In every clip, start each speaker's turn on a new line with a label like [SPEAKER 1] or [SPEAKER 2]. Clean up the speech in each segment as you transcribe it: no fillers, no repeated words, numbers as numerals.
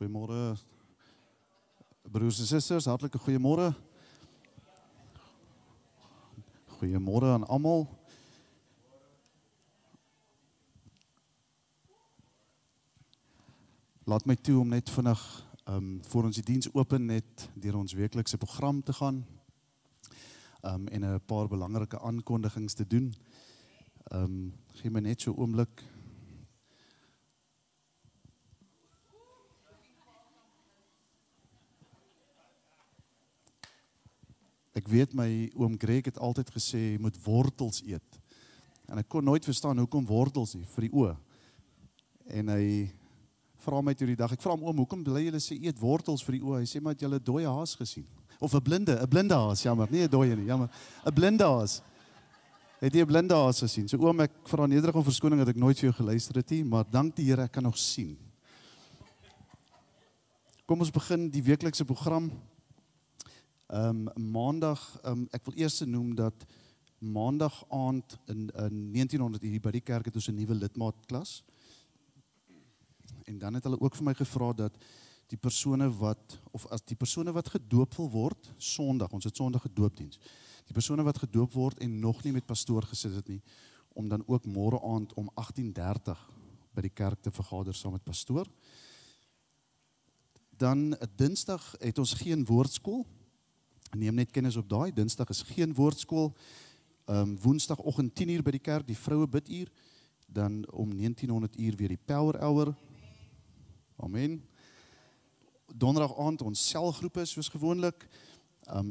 [SPEAKER 1] Goeiemôre, broers en susters, hartlike goeiemôre. Goeiemôre aan almal. Laat my toe om net vinnig voor ons die diens open net deur ons weeklikse program te gaan en 'n paar belangrike aankondigings te doen. Gee my net so 'n oomblik. Ek weet my oom Greg het altyd gesê jy moet wortels eet. En ek kon nooit verstaan hoekom wortels nie vir die oë. En hy vra my toe die dag, ek vra hom oom, hoekom bly julle sê eet wortels vir die oë? Hy sê maar het julle 'n dooie haas gesien. Of 'n blinde haas, jammer, nie 'n dooie nie, jammer. 'n Blinde haas. Het jy 'n blinde haas gesien? So oom, ek vra nederig om verskoning dat ek nooit vir jou geluister het nie, maar dank die Here ek kan nog sien. Kom ons begin die weeklikse program. Maandag, ek wil eers noem dat maandag aand in 1900 hier by die kerk het ons 'n nuwe lidmaatklas. En dan het hulle ook vir my gevra dat die persone wat gedoop wil word, Sondag, ons het Sondag gedoopdiens. Die persone wat gedoop word en nog nie met pastoor gesit het nie, om dan ook môre aand om 18:30 by die kerk te vergader saam met pastoor. Dan Dinsdag het ons geen woordskool. Neem net kennis op daai, Dinsdag is geen woordskool, Woensdagoggend 10:00 by die kerk, die vroue biduur, dan om 19:00 weer die power hour, amen. Donderdag aand ons selgroepe soos gewoonlik,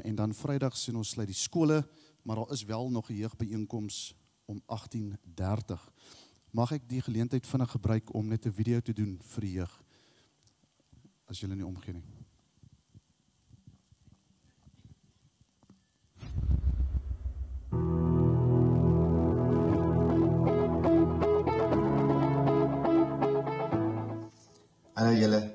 [SPEAKER 1] en dan Vrydag sien ons sluit die skole, maar daar is wel nog 'n jeugbyeenkoms om 18:30. Mag ek die geleentheid vinnig gebruik om net 'n video te doen vir die jeug, as julle nie omgee nie.
[SPEAKER 2] Hallo julle,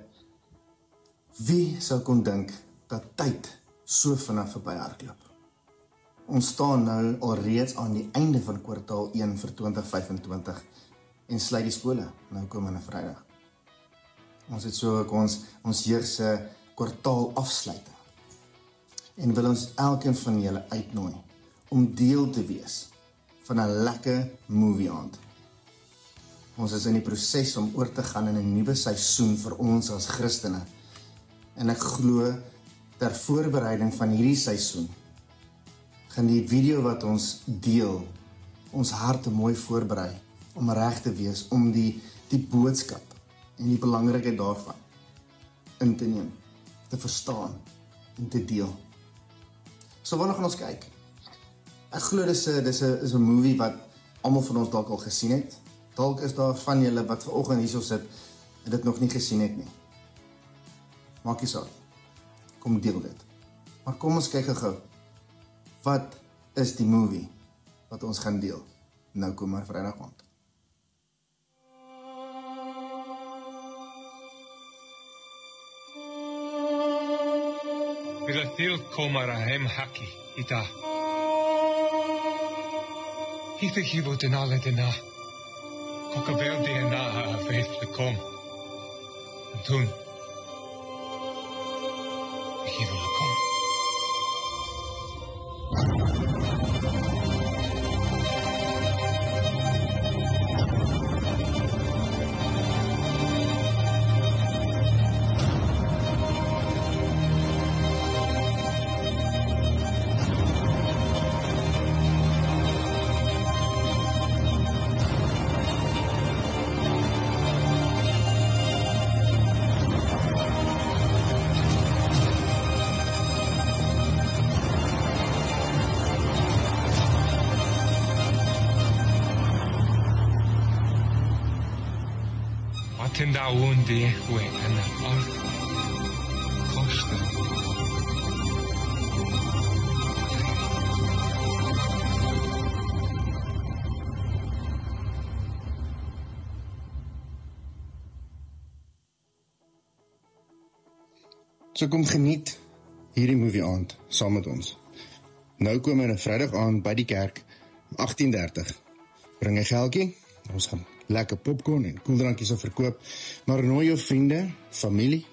[SPEAKER 2] wie sou kon dink dat tyd so vinnig verby hardloop? Ons staan nou alreeds aan die einde van kwartaal 1 vir 2025 en sluit die skole nou komende Vrydag. Ons het so ook ons jeug se kwartaal afsluiting en wil ons elkeen van julle uitnooi om deel te wees van 'n lekker movie aand. Ons is in die proses om oor te gaan in 'n nuwe seisoen vir ons as Christene. En ek glo ter voorbereiding van hierdie seisoen gaan die video wat ons deel ons harte mooi voorberei om reg te wees om die boodskap en die belangrikheid daarvan in te neem, te verstaan en te deel. So wanneer gaan ons kyk? Ek glo dis 'n movie wat almal van ons dalk al gesien het. Dalk is daar van julle wat vanoggend hierso sit en dit nog nie gesien het nie. Maak nie saak. Kom deel dit. Maar kom ons kyk gou. Wat is die movie wat ons gaan deel? Nou kom maar Vrydag aand.
[SPEAKER 3] Bilatil komara hem haki ita. Hitte hibo denale dena. Kokabel DNA a faith kom. En toen hibo la kom. Tenda undi we ana ar kosta.
[SPEAKER 2] So kom geniet hierdie movie aand saam met ons. Nou kom ons 'n Vrydag aand by die kerk om 18:30. Bring 'n geldjie, ons gaan lekker popcorn en koeldrankies verkoop, maar nooi jou vriende, familie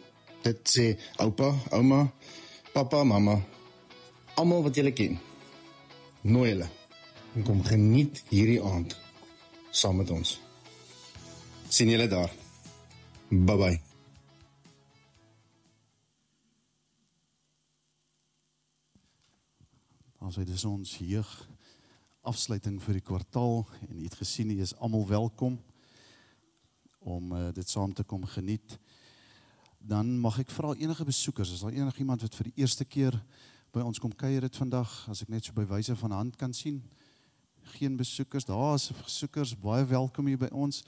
[SPEAKER 2] Dit sê oupa, ouma, papa, mamma, almal wat julle ken. Nooi hulle en kom geniet hierdie aand saam met ons. Sien julle daar. Bye bye.
[SPEAKER 1] Also dit is ons jeug afsluiting vir die kwartaal en jy het gesien, jy is almal welkom om dit saam te kom geniet. Dan mag ek vra enige besoekers, is daar enige iemand wat vir die eerste keer by ons kom kuier het vandag, as ek net so by wyse van hand kan sien, geen besoekers, daar is besoekers, baie welkom hier by ons,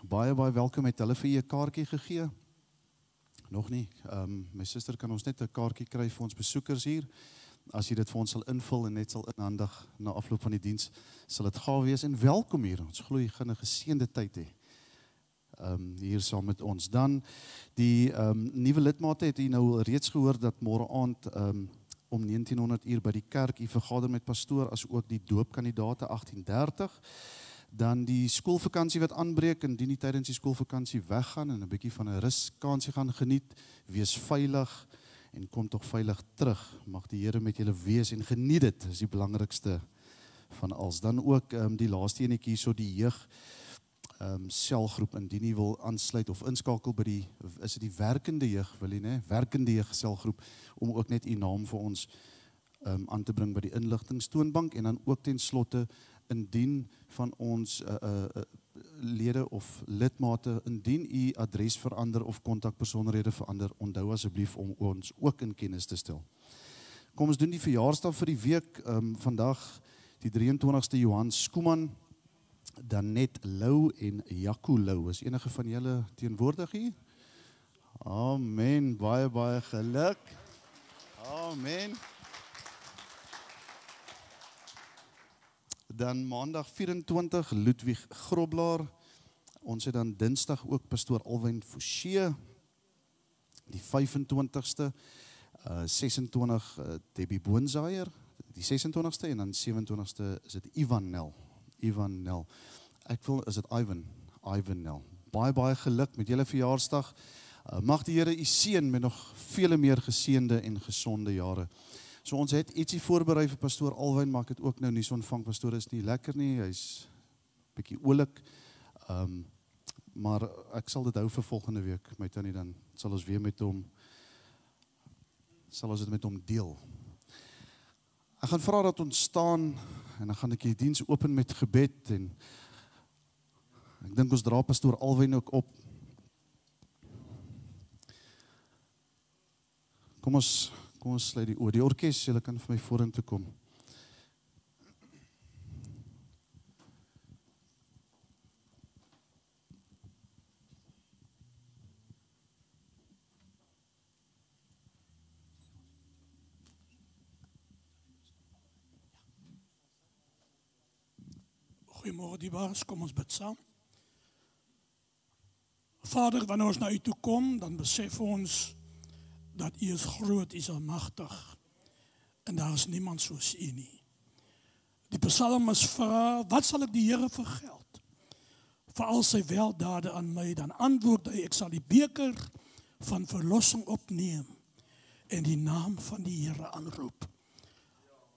[SPEAKER 1] baie welkom, het hulle vir jy 'n kaartjie gegee? Nog nie, my suster kan ons net 'n kaartjie kry vir ons besoekers hier, as jy dit vir ons sal invul en net sal inhandig na afloop van die diens, sal dit gaaf wees en welkom hier, ons glo jy gaan 'n geseënde tyd hê. Hier saam met ons. Dan die nuwe lidmate het jy nou reeds gehoor dat môre aand om 1900 uur by die kerk jy vergader met pastoor as ook die doopkandidate 18:30. Dan die skoolvakansie wat aanbreek en die tydens die skoolvakansie weggaan en 'n bietjie van 'n ruskansie gaan geniet, wees veilig en kom tog veilig terug. Mag die Here met julle wees en geniet dit, is die belangrikste van alles. Dan ook die laaste enetjie hierso die jeug selgroep, indien jy wil aansluit of inskakel by die, is dit die werkende jeug, wil jy ne? Werkende jeug selgroep, om ook net u naam vir ons aan te bring by die inligtingstoonbank, en dan ook ten slotte, indien van ons lede of lidmate, indien u adres verander of kontakpersonehede verander, onthou asseblief om ons ook in kennis te stel. Kom ons doen die verjaarsdag vir die week, vandag die 23ste Johan Skuman, dan net Lou en Jaco Lou. Is enige van julle teenwoordig hier? Amen, baie geluk. Amen. Dan maandag 24 Ludwig Groblaar. Ons het dan dinsdag ook pastoor Alwyn Forsie. Die 25ste, 26 Debbie Boonzaier, die 26ste, en dan 27ste is dit Ivan Nel. Ek wil, is dit Ivan Nel. Baie geluk met julle verjaarsdag. Mag die Here u seën met nog vele meer geseënde en gesonde jare. So ons het ietsie voorberei vir pastoor Alwyn, maar ek het ook nou nie so ontvang, pastoor is nie lekker nie, hy's bietjie oulik. Maar ek sal dit hou vir volgende week, my tannie, dan sal ons weer met hom, dit met hom deel. Ek gaan vra dat ons staan, en dan gaan ek die diens open met gebed, en ek dink ons dra pastoor Alwyn ook op. Kom ons sluit die oor. Die orkes, julle kan vir my vorentoe kom.
[SPEAKER 4] Goeiemôre diebaars, kom ons bid saam. Vader, wanneer ons na u toe kom, dan besef ons dat u is groot, u is almagtig, en daar is niemand soos u nie. Die psalmis vra, wat sal ek die Here vergeld? Vir al sy weldade aan my, dan antwoord hy, ek sal die beker van verlossing opneem, en die naam van die Here aanroep.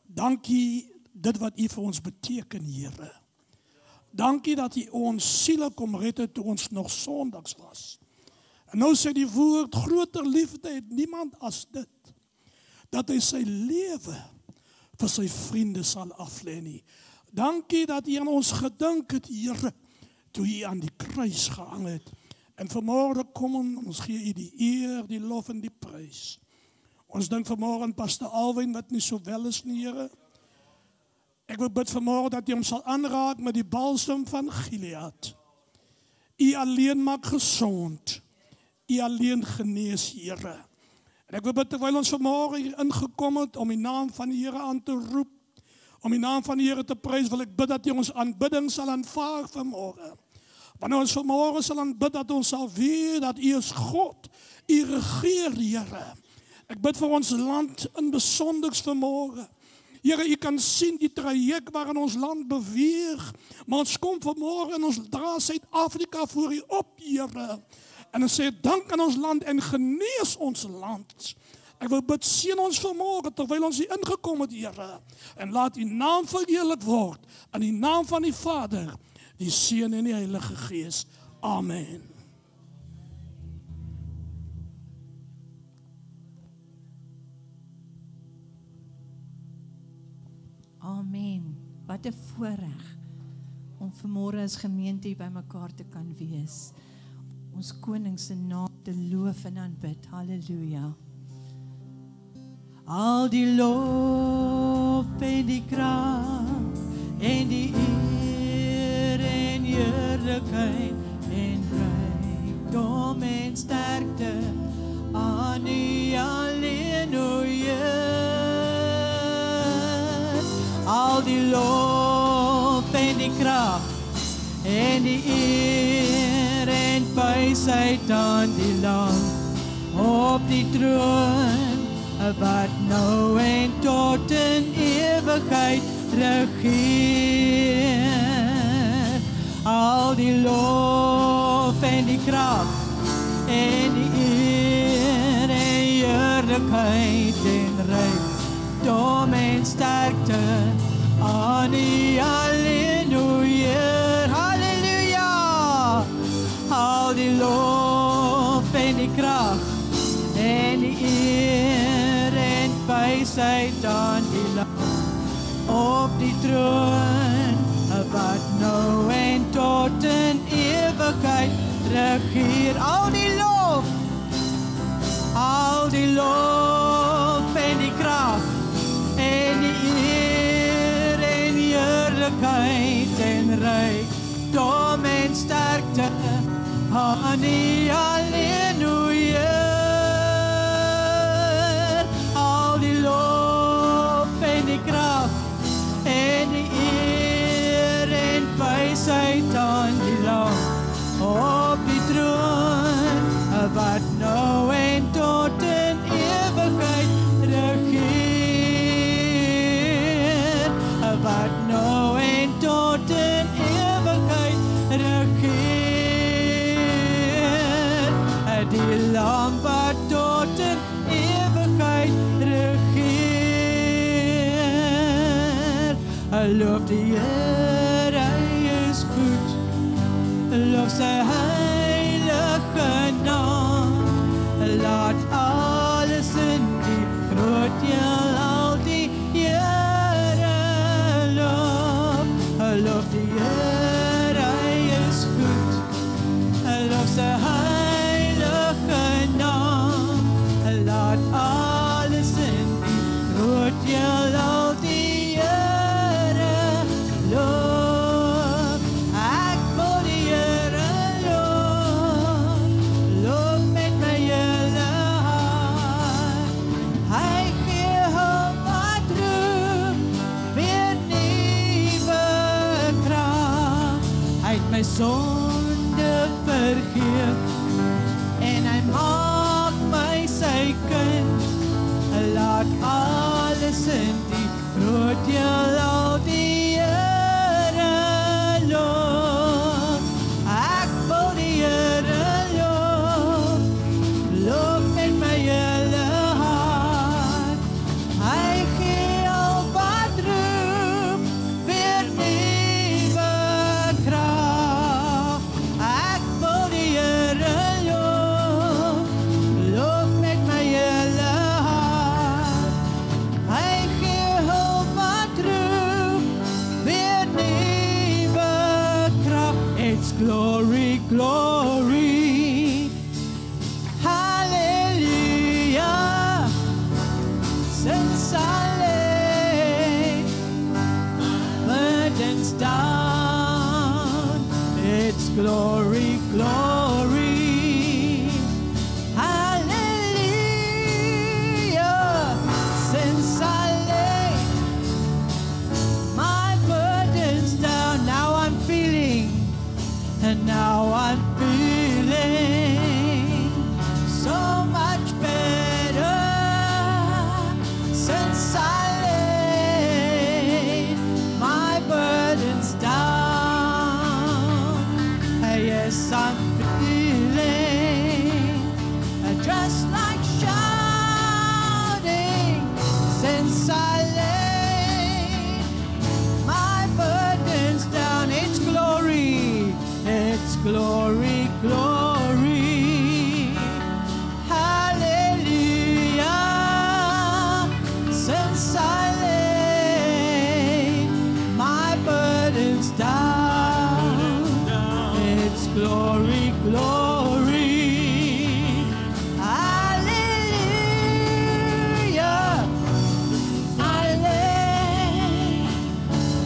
[SPEAKER 4] Dankie dit wat u vir ons beteken, Here. Dankie dat u ons siele kom red het toe ons nog sondags was. En nou sê die woord, groter liefde het niemand as dit, dat hy sy lewe vir sy vriende sal aflê nie. Dankie dat u aan ons gedink het, Here, toe u aan die kruis gehang het. En vanmôre kom ons gee u die eer, die lof en die prys. Ons dink vanmôre aan pastoor Alwyn wat nie so wel is nie, Here. Ek wil bid vanmôre dat u hom sal aanraak met die balsem van Gilead. U alleen maak gesond. U alleen genees, Here. En ek wil bid terwyl ons vanmôre hier ingekom het om die naam van die Here aan te roep, om die naam van die Here te prys, wil ek bid dat u ons aanbidding sal aanvaar vanmôre. Wanneer ons vanmôre sal aanbid, dat ons sal weet dat u is God, u regeer, Here. Ek bid vir ons land in besonders vanmôre. Here, u kan sien die traject waarin ons land beweeg, maar ons kom vanmôre en ons dra Suid-Afrika voor u op, Here. en ons sê dank aan ons land en genees ons land. Ek wil bid, seën ons vanmôre terwyl ons hier ingekom het, Here, en laat U naam verheerlik word in die naam van die Vader, die Seun en die Heilige Gees. Amen.
[SPEAKER 5] Amen. Wat 'n voorreg om vanmôre as gemeente hier bymekaar te kan wees. Ons koning se naam te loof en aanbid. Halleluja. Al die lof en die krag en die eer en heerlikheid en rykdom en sterkte aan U alleen, o Heer. Al die lof en die krag en die eer en wysheid aan die Lam op die troon, wat nou en tot in ewigheid regeer. Al die lof en die krag en die eer en heerlikheid en rykdom en sterkte aan U alleen, o Heer. Halleluja. Al die lof en die krag en die eer en wysheid aan die Lam op die troon, wat nou en tot in ewigheid regeer. Al die lof en die krag en die eer en heerlikheid en rykdom en sterkte aan U alleen, o Heer. Al die lof en die krag en die eer en wysheid aan die Lam op die troon, wat nou en tot in ewigheid regeer. Wat nou en tot in ewigheid regeer. Die Lam wat tot in ewigheid regeer. Loof die Heer, Hy is goed. Loof sy heilige naam. Laat alles in die groot heelal die Here loof. Loof die Heer, Hy is goed. Loof sy heilige naam. Laat alles in die groot heelal die Here loof. Ek wil die Here loof. Loof met my hele hart. Hy gee hulp wat roep, weer nuwe krag. Hy het my sonde vergeef en Hy maak my sy kind. Laat alles in die groot heelal die Here loof. Ek wil die Here loof. Loof met my hele hart. Hy gee al wat roep, weer nuwe krag. Ek wil die Here loof. Loof met my hele hart. Hy gee hulp wat roep, weer nuwe krag. It's glory, glory. Hallelujah. Since I laid burdens down, it's glory, glory. Hallelujah. Since I laid my burdens down, now I'm feeling, and now I'm feeling so much better. Since I laid my burdens down, yes, I'm feeling since I laid my burdens down. It's glory, glory. Hallelujah. Since I laid my burdens down, it's glory, glory. Hallelujah. I lay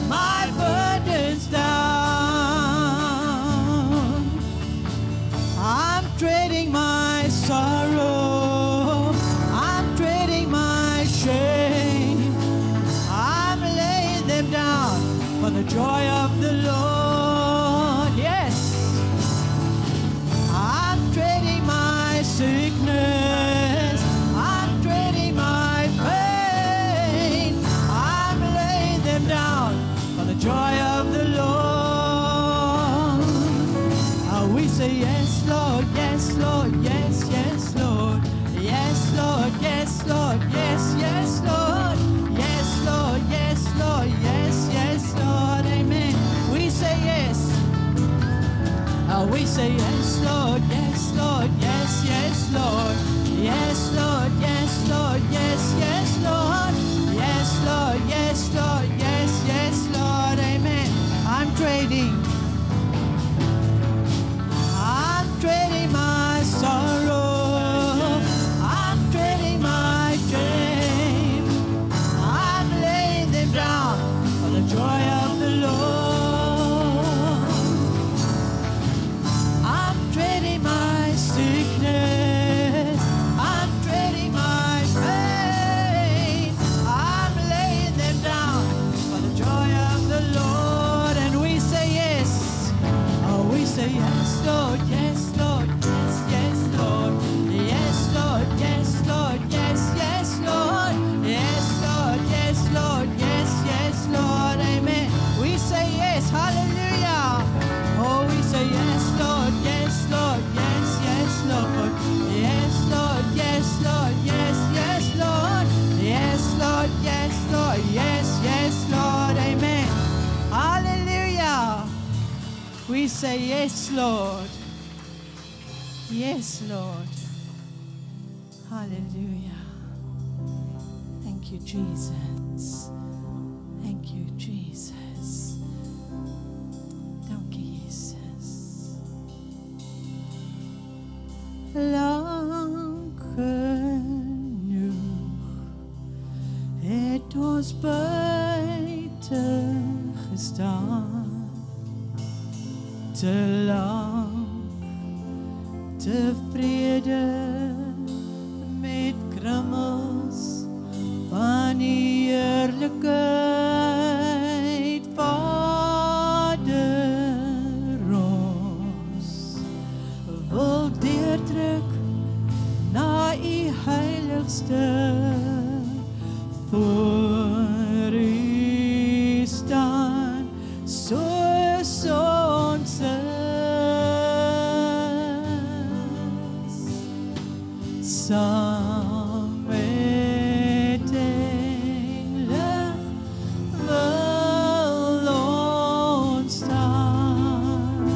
[SPEAKER 5] my burdens down. I'm trading my sorrow, I'm trading my shame, I'm laying them down for the joy of the Lord. Yes, I'm trading my sickness, I'm trading my pain, I'm laying them down for the joy of the Lord. We say yes, Lord, yes, Lord, yes, yes, Lord, yes, Lord, yes, Lord, yes, yes, Lord, yes, Lord, yes, Lord, yes, yes, Lord, amen. We say yes. We say yes, Lord, yes, Lord, yes, yes, Lord, yes, Lord, yes, Lord, yes, yes, Lord, yes, Lord, yes, Lord, yes, yes, Lord, amen. I'm trading my sorrow, I'm trading my shame, I'm laying them down for the joy of the Lord. I'm trading my sickness, I'm trading my pain, I'm laying them down for the joy of the Lord. And we say yes, oh we say yes, Lord, yes, Lord, yes, yes, Lord, yes, Lord, yes, Lord, yes, yes, Lord, yes, Lord, yes, Lord, yes, yes, Lord, amen. We say yes, hallelujah. Oh, we say yes, Lord, yes, Lord, yes, yes, Lord, yes, Lord, yes, Lord, yes, yes, Lord, yes, Lord, yes, Lord, yes, yes, Lord, amen. Hallelujah. We say yes, Lord. Yes, Lord. Hallelujah. Thank you, Jesus. Thank you, Jesus. Dank je, Jesus. Lang genoeg het ons buiten gestaan. Te lang tevrede met krummels van die heerlijkheid, Vader ons wil deurdruk na die heiligste, voor u staan soos ons saam met engele wil ons staan,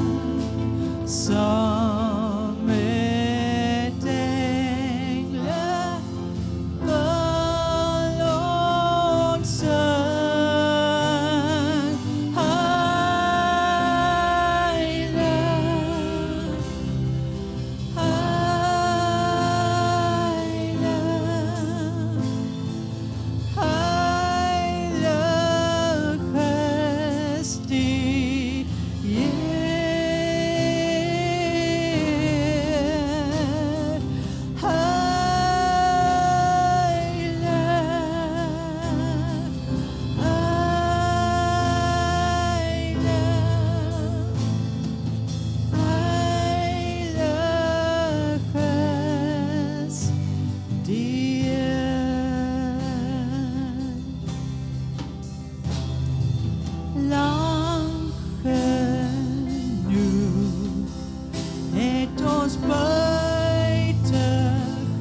[SPEAKER 5] saam met engele wil ons sing, heilig,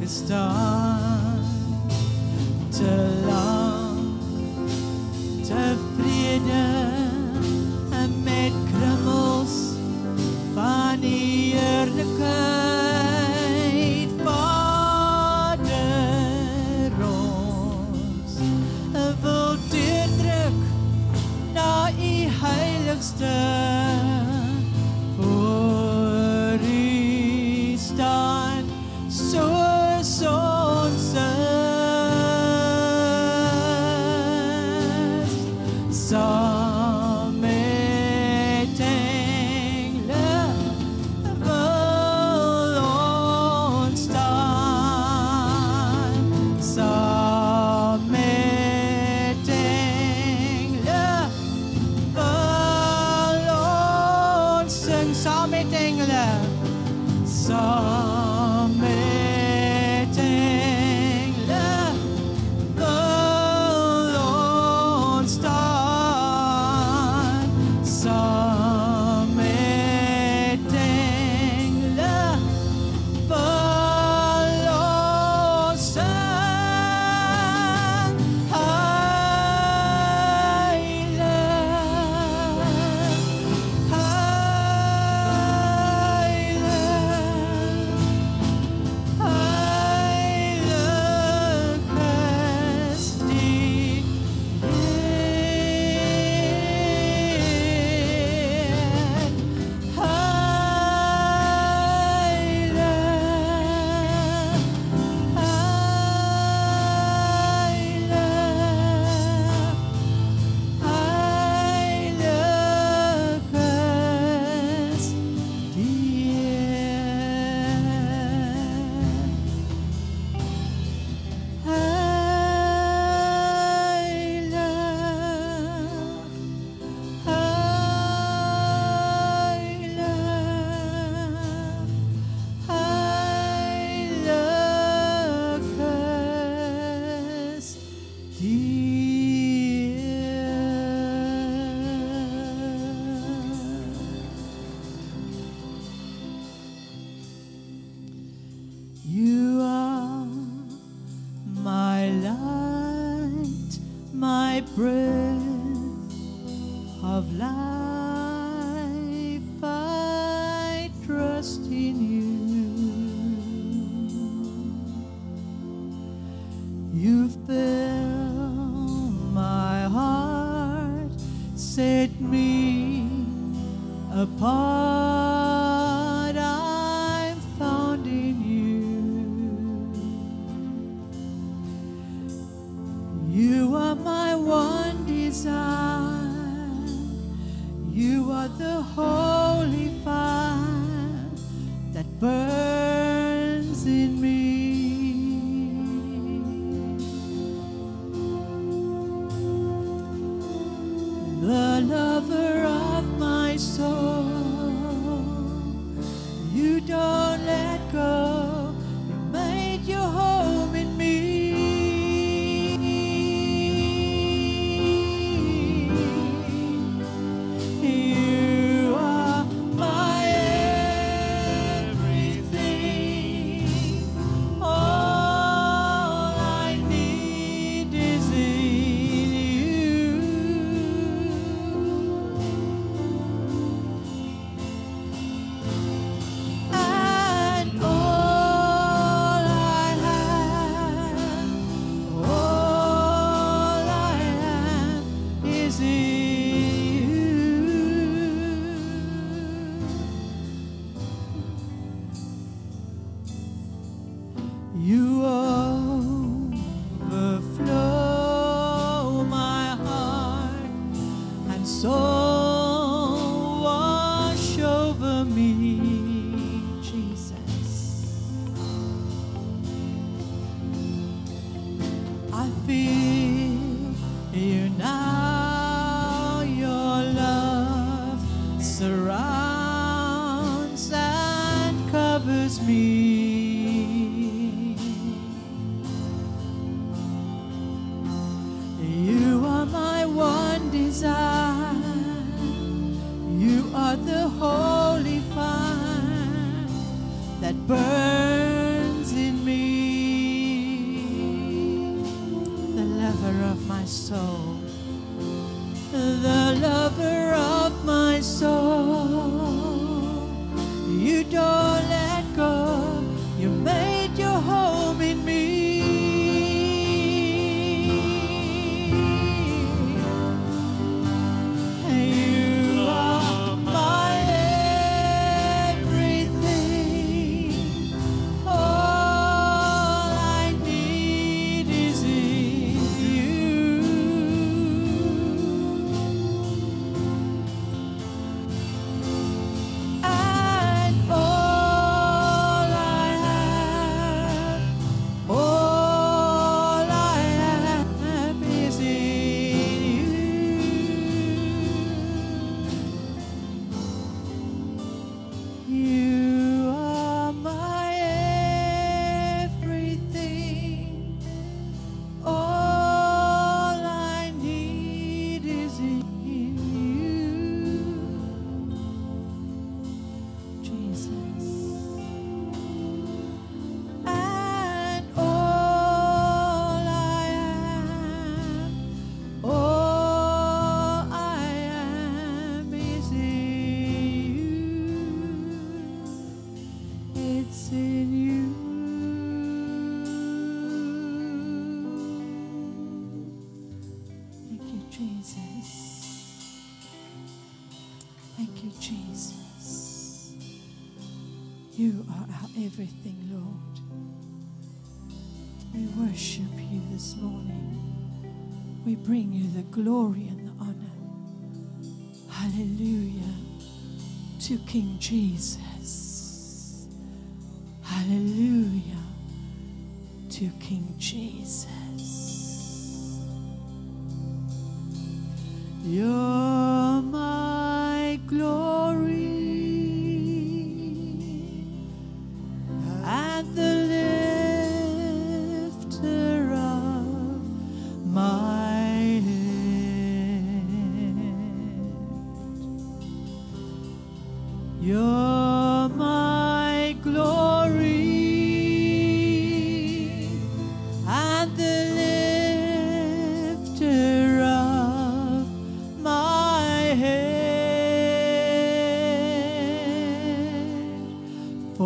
[SPEAKER 5] gestaan, te lang You are my light, my breath of life. I trust in you. You've filled my heart, set me apart. I'm found in you. You are my one desire. You are the holy fire that burns in me. The lover of my soul, you don't let go. You made your home in me. You are my everything. All I need is in you. And all I have is in you. You overflow my heart and soul, wash over me, Jesus. I feel you now. Your love surrounds and covers me. You are my one desire. You are the holy fire that burns in me. The lover of my soul, the lover of my soul. You don't let go. You made your home in me. You are my everything. All I need is in you. And all You are our everything, Lord. We worship you this morning. We bring you the glory and the honor. Hallelujah to King Jesus. Hallelujah to King Jesus. You're my glory and the lifter of my head. You're my glory and the lifter of my head. For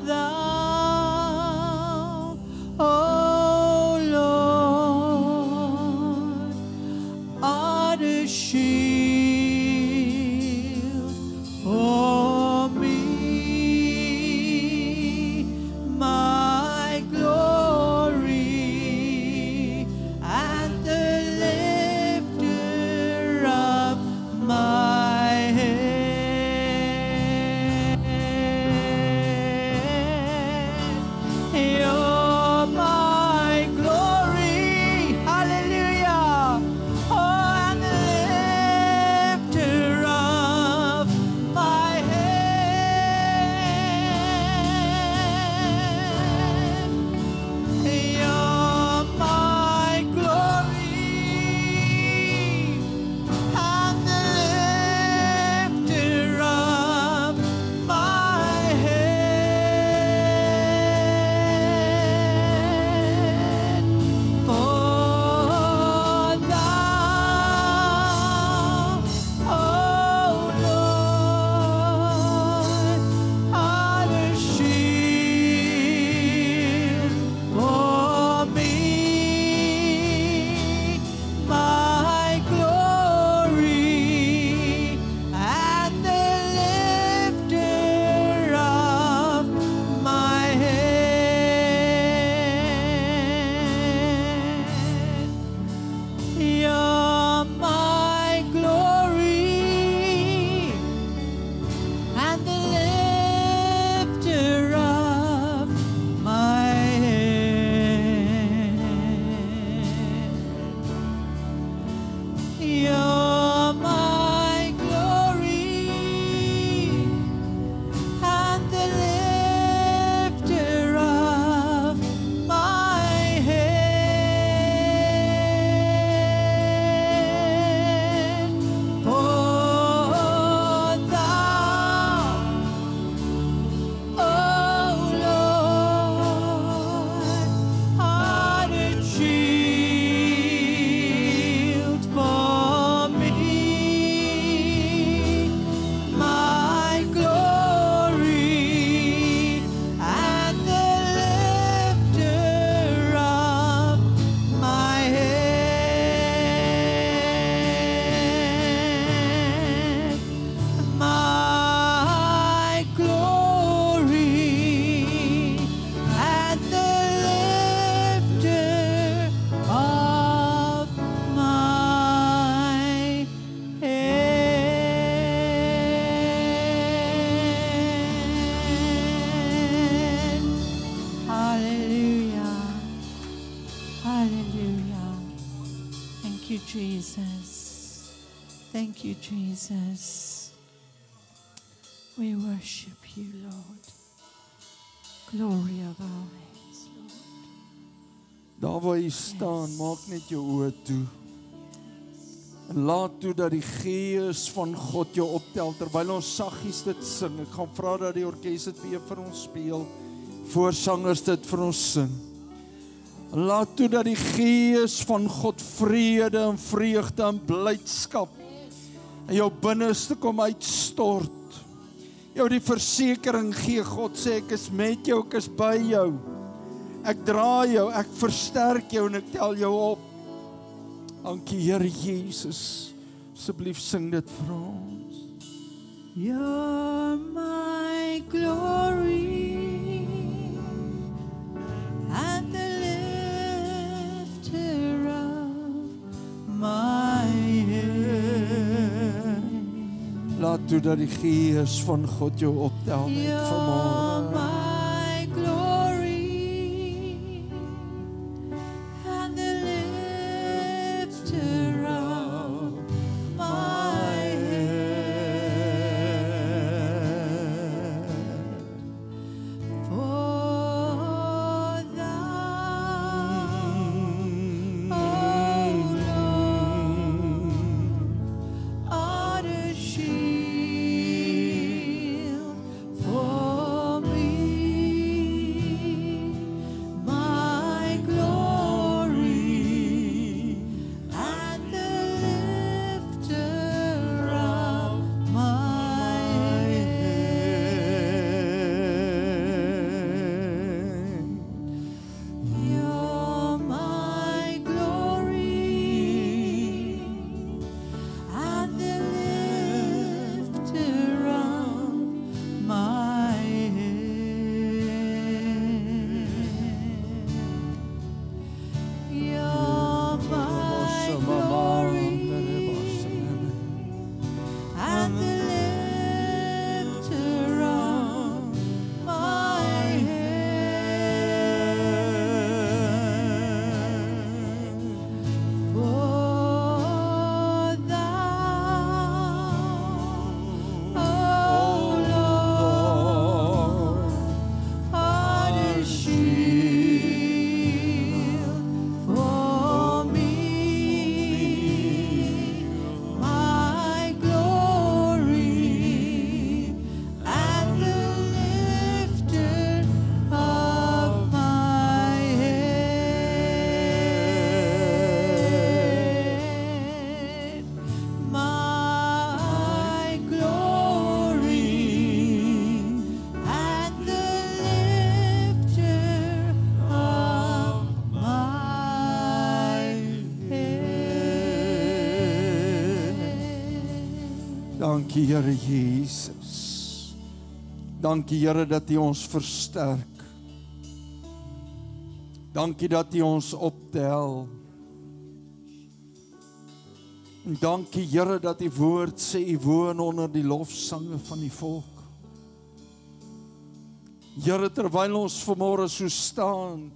[SPEAKER 5] thou, O Lord, art a shield for me, my glory, and the lifter of my head. You're my glory, hallelujah. Oh, and the lifter of my head. You're my glory and the lifter of my head. For thou, O Lord, art a shield for me, my glory, and the lifter of my head. You're my glory and the lifter of my head. You're my glory and the lifter of my head. For thou, O Lord, art a shield for me, my glory, and the lifter of my head. My glory and the lifter of my head. Hallelujah. Hallelujah. Thank you, Jesus. Thank you, Jesus. We worship you, Lord. Glory of our heads, Lord.
[SPEAKER 6] Daar waar jy staan, maak net jou oë toe. En laat toe dat die Gees van God jou optel, terwyl ons saggies dit sing. Ek gaan vra dat die orkes dit weer vir ons speel, voorsangers dit vir ons sing. En laat toe dat die Gees van God vrede en vreugde en blydskap in jou binneste kom uitstort. Jou die versekering gee, God sê, ek is met jou, ek is by jou. Ek dra jou, ek versterk jou en ek tel jou op. Dankie, Here Jesus. Asseblief sing dit vir ons.
[SPEAKER 5] You're my
[SPEAKER 6] toe dat die Gees van God jou optel net
[SPEAKER 5] You're
[SPEAKER 6] vanmôre.
[SPEAKER 5] my glory and the lifter of my head. For thou, O Lord, art a shield for me, my glory and the lifter of my head. You're my glory and the lifter of my head. You're my glory and the lifter of my head. For thou, O Lord, art a shield for me, my glory and the lifter of my head. My glory and the lifter of my head.
[SPEAKER 6] Dankie Here Jesus. Dankie Here dat U ons versterk. Dankie dat U ons optel. En dankie Here dat U woord sê U woon onder die lofsange van die volk. Here, terwyl ons vanmôre so staan,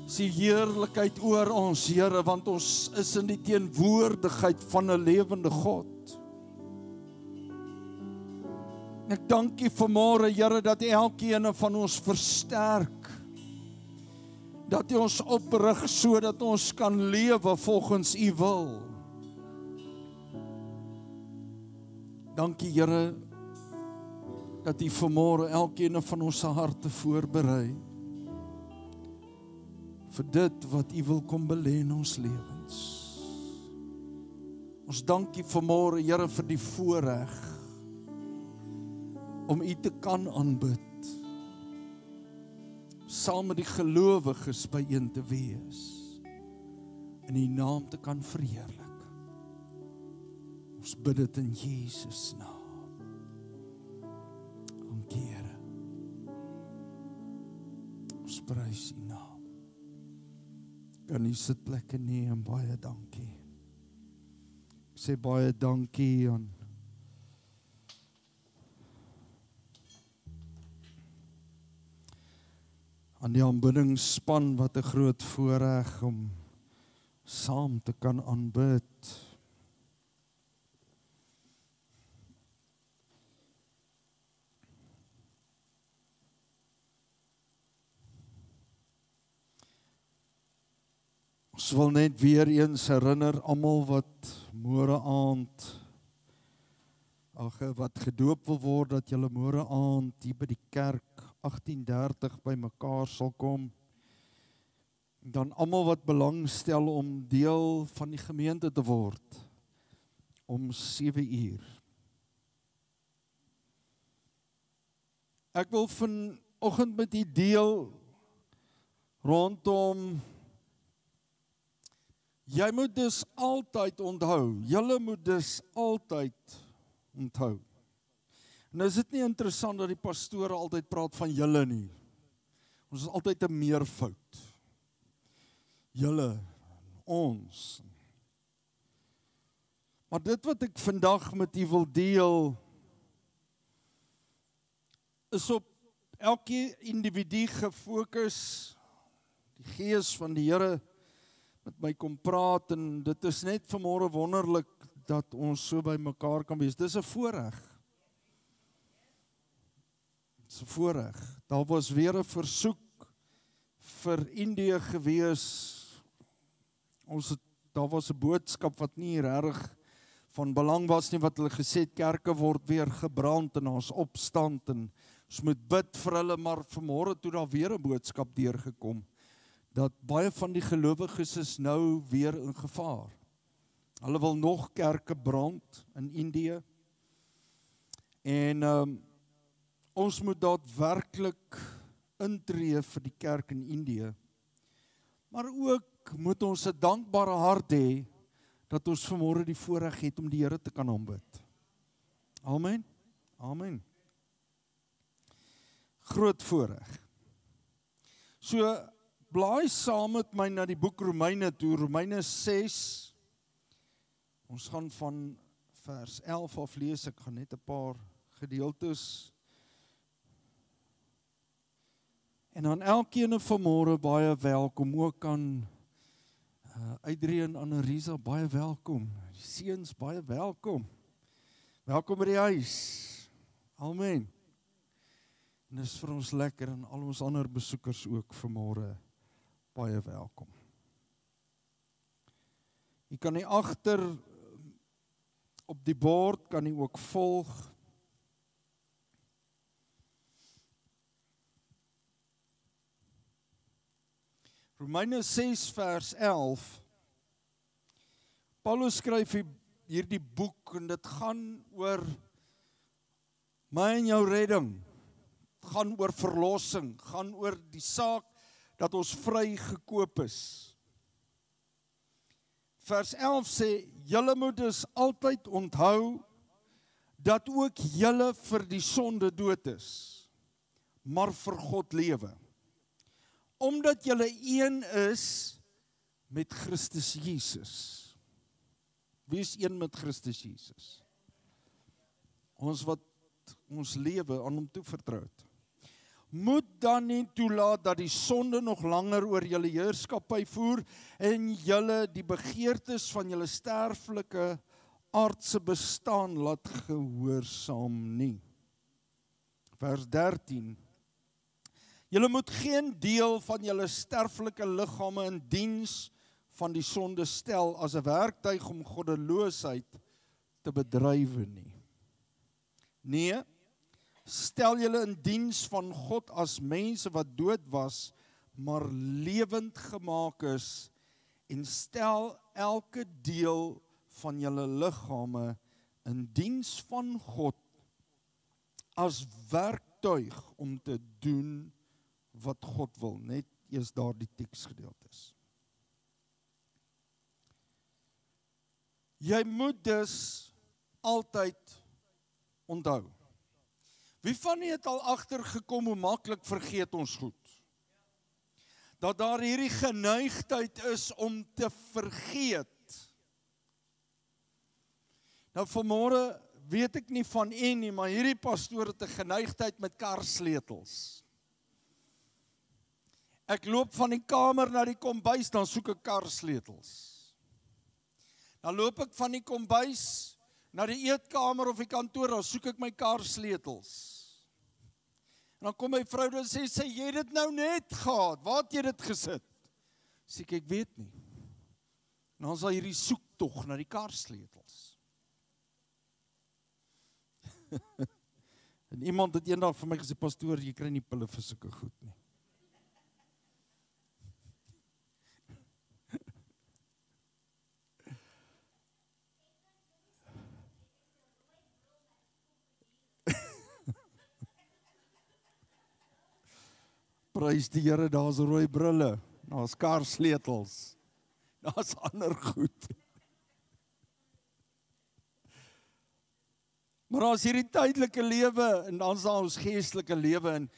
[SPEAKER 6] is die heerlikheid oor ons, Here, want ons is in die teenwoordigheid van 'n lewende God. En ek dank U vanmôre, Here, dat elkeen van ons versterk. Dat U ons oprig sodat ons kan lewe volgens U wil. Dankie Here dat U vanmôre elkeen van ons se harte voorberei vir dit wat U wil kom belê in ons lewens. Ons dank U vanmôre Here vir die voorreg om U te kan aanbid. Saam met die gelowiges byeen te wees en U naam te kan verheerlik. Ons bid dit in Jesus naam. Dankie Here. Ons prys U naam. Kan U sitplekke neem, baie dankie. Ek sê baie dankie aan die aanbiddingsspan, wat 'n groot voorreg om saam te kan aanbid. Ons wil net weer eens herinner almal wat môre aand wat gedoop wil word, dat julle môre aand hier by die kerk 18:30 by mekaar sal kom. Dan almal wat belangstel om deel van die gemeente te word om 7:00. Ek wil vanoggend met u deel rondom jy moet dus altyd onthou. Julle moet dus altyd onthou. Nou is dit nie interessant dat die pastore altyd praat van julle nie. Ons is altyd 'n meervoud. Julle, ons. Maar dit wat ek vandag met u wil deel, is op elke individu gefokus. Die Gees van die Here met my kom praat, en dit is net vanmôre wonderlik dat ons so by mekaar kan wees. Dis 'n voorreg. Dis 'n voorreg. Daar was weer 'n versoek vir Indië gewees. Daar was 'n boodskap wat nie regtig van belang was nie, wat hulle gesê het, kerke word weer gebrand en ons opstand en ons moet bid vir hulle, maar vanmôre toe daar weer 'n boodskap deurgekom, dat baie van die gelowiges is nou weer in gevaar. Hulle wil nog kerke brand in Indië, en ons moet daadwerklik intree vir die kerk in Indië, maar ook moet ons 'n dankbare hart hê, dat ons vanmôre die voorreg het om die Here te kan aanbid. Amen. Amen. Groot voorreg. So, blaai saam met my na die boek Romeine toe, Romeine 6. Ons gaan van vers 11 af lees, ek gaan net 'n paar gedeeltes. En aan elkeen vanmôre baie welkom, ook aan Adrian, Annelisa, baie welkom. Die seuns, baie welkom. Welkom by die huis. Amen. En dit is vir ons lekker, en al ons ander besoekers ook vanmôre baie welkom. Jy kan nie agter op die bord kan jy ook volg. Romeine 6 vers 11. Paulus skryf hierdie boek, en dit gaan oor my en jou redding. Het gaan oor verlossing, gaan oor die saak dat ons vry gekoop is. Vers 11 sê, julle moet dus altyd onthou, dat ook julle vir die sonde dood is, maar vir God lewe. Omdat julle een is met Christus Jesus. Wie is een met Christus Jesus? Ons wat ons lewe aan hom toevertrou het. Moet dan nie toelaat dat die sonde nog langer oor julle heerskappy voer en julle die begeertes van julle sterflike aardse bestaan laat gehoorsaam nie. Vers 13. Julle moet geen deel van julle sterflike liggame in diens van die sonde stel as 'n werktuig om goddeloosheid te bedrywe nie. Nee, stel julle in diens van God as mense wat dood was, maar lewend gemaak is, en stel elke deel van julle liggame in diens van God as werktuig om te doen wat God wil. Net eers daar die teksgedeeltes. Jy moet dus altyd onthou. Wie van julle het al agtergekom hoe maklik vergeet ons goed? Dat daar hierdie geneigtheid is om te vergeet. Nou vanmôre weet ek nie van u nie, maar hierdie pastoor het 'n geneigtheid met karsleutels. Ek loop van die kamer na die kombuis, dan soek ek karsleutels. Dan loop ek van die kombuis na die eetkamer of die kantoor, dan soek ek my karsleutels. En dan kom my vrou en sê, jy het dit nou net gehad, waar het jy dit gesit? Sê ek weet nie. En dan sal hierdie soektog na die karsleutels. En iemand het eendag vir my gesê, pastoor, jy kry nie pille vir sulke goed nie. Prys die Here, daar's rooi brille, daar's karsleutels, daar's ander goed. Maar ons hierdie tydelike lewe en dan is daar ons geestelike lewe, en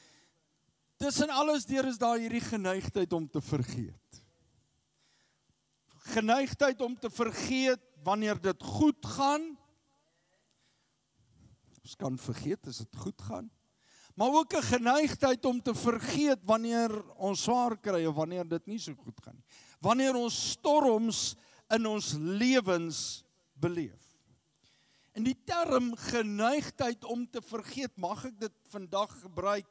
[SPEAKER 6] tussen alles deur is daar hierdie geneigtheid om te vergeet. Geneigtheid om te vergeet wanneer dit goed gaan. Ons kan vergeet as dit goed gaan. Maar ook 'n geneigtheid om te vergeet wanneer ons swaar kry of wanneer dit nie so goed gaan nie. Wanneer ons storms in ons lewens beleef. En die term geneigtheid om te vergeet, mag ek dit vandag gebruik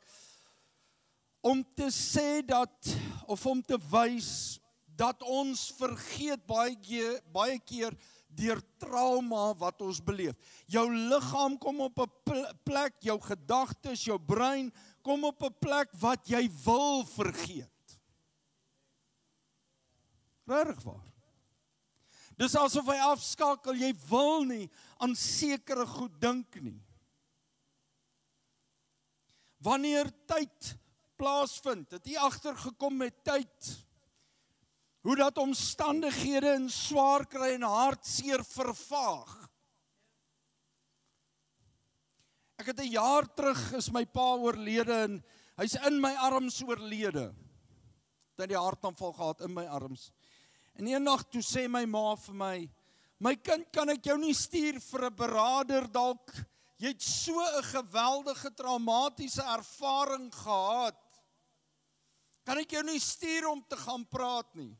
[SPEAKER 6] om te sê dat, of om te wys dat ons vergeet baie keer deur trauma wat ons beleef. Jou liggaam kom op 'n plek, jou gedagtes, jou brein kom op 'n plek wat jy wil vergeet. Regtig waar. Dis asof hy afskakel, jy wil nie aan sekere goed dink nie. Wanneer tyd plaasvind, het jy agtergekom met tyd, hoe dat omstandighede en swaar kry en hartseer vervaag. Ek het 'n jaar terug, is my pa oorlede en hy's in my arms oorlede. Het die hartaanval gehad in my arms. En eendag toe sê my ma vir my kind, kan ek jou nie stuur vir 'n beraader dalk? Jy het so 'n geweldige traumatiese ervaring gehad. Kan ek jou nie stuur om te gaan praat nie?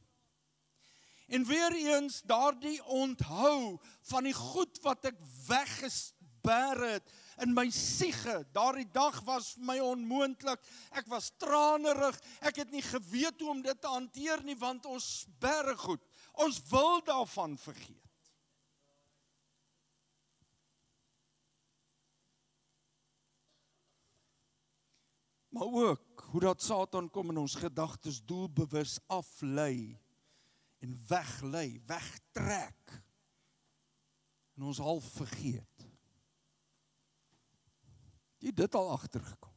[SPEAKER 6] En weer eens daardie onthou van die goed wat ek weggesper het in my siege. Daardie dag was vir my onmoontlik. Ek was tranerig. Ek het nie geweet hoe om dit te hanteer nie, want ons berg goed. Ons wil daarvan vergeet. Maar ook hoe dat Satan kom in ons gedagtes doelbewus aflei en weglei, wegtrek en ons half vergeet. Jy dit al agtergekom.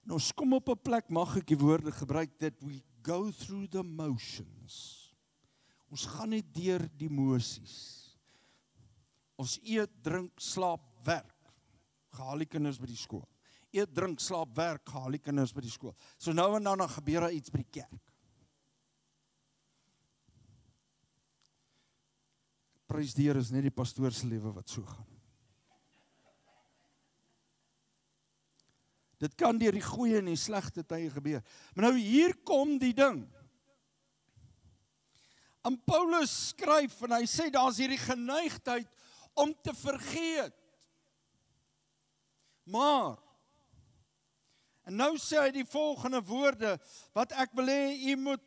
[SPEAKER 6] En ons kom op 'n plek, mag ek die woorde gebruik, that we go through the motions. Ons gaan net deur die mosies. Ons eet, drink, slaap, werk. Gehaal die kinders by die skool. Eet, drink, slaap, werk, gehaal die kinders by die skool. So nou en dan gebeur daar iets by die kerk. Prys die Here, is net die pastoor se lewe wat so gaan. Dit kan deur die goeie en die slegte tye gebeur. Maar nou hier kom die ding. En Paulus skryf en hy sê daar's hierdie geneigtheid om te vergeet. Maar, en nou sê hy die volgende woorde, wat ek wil hê, jy moet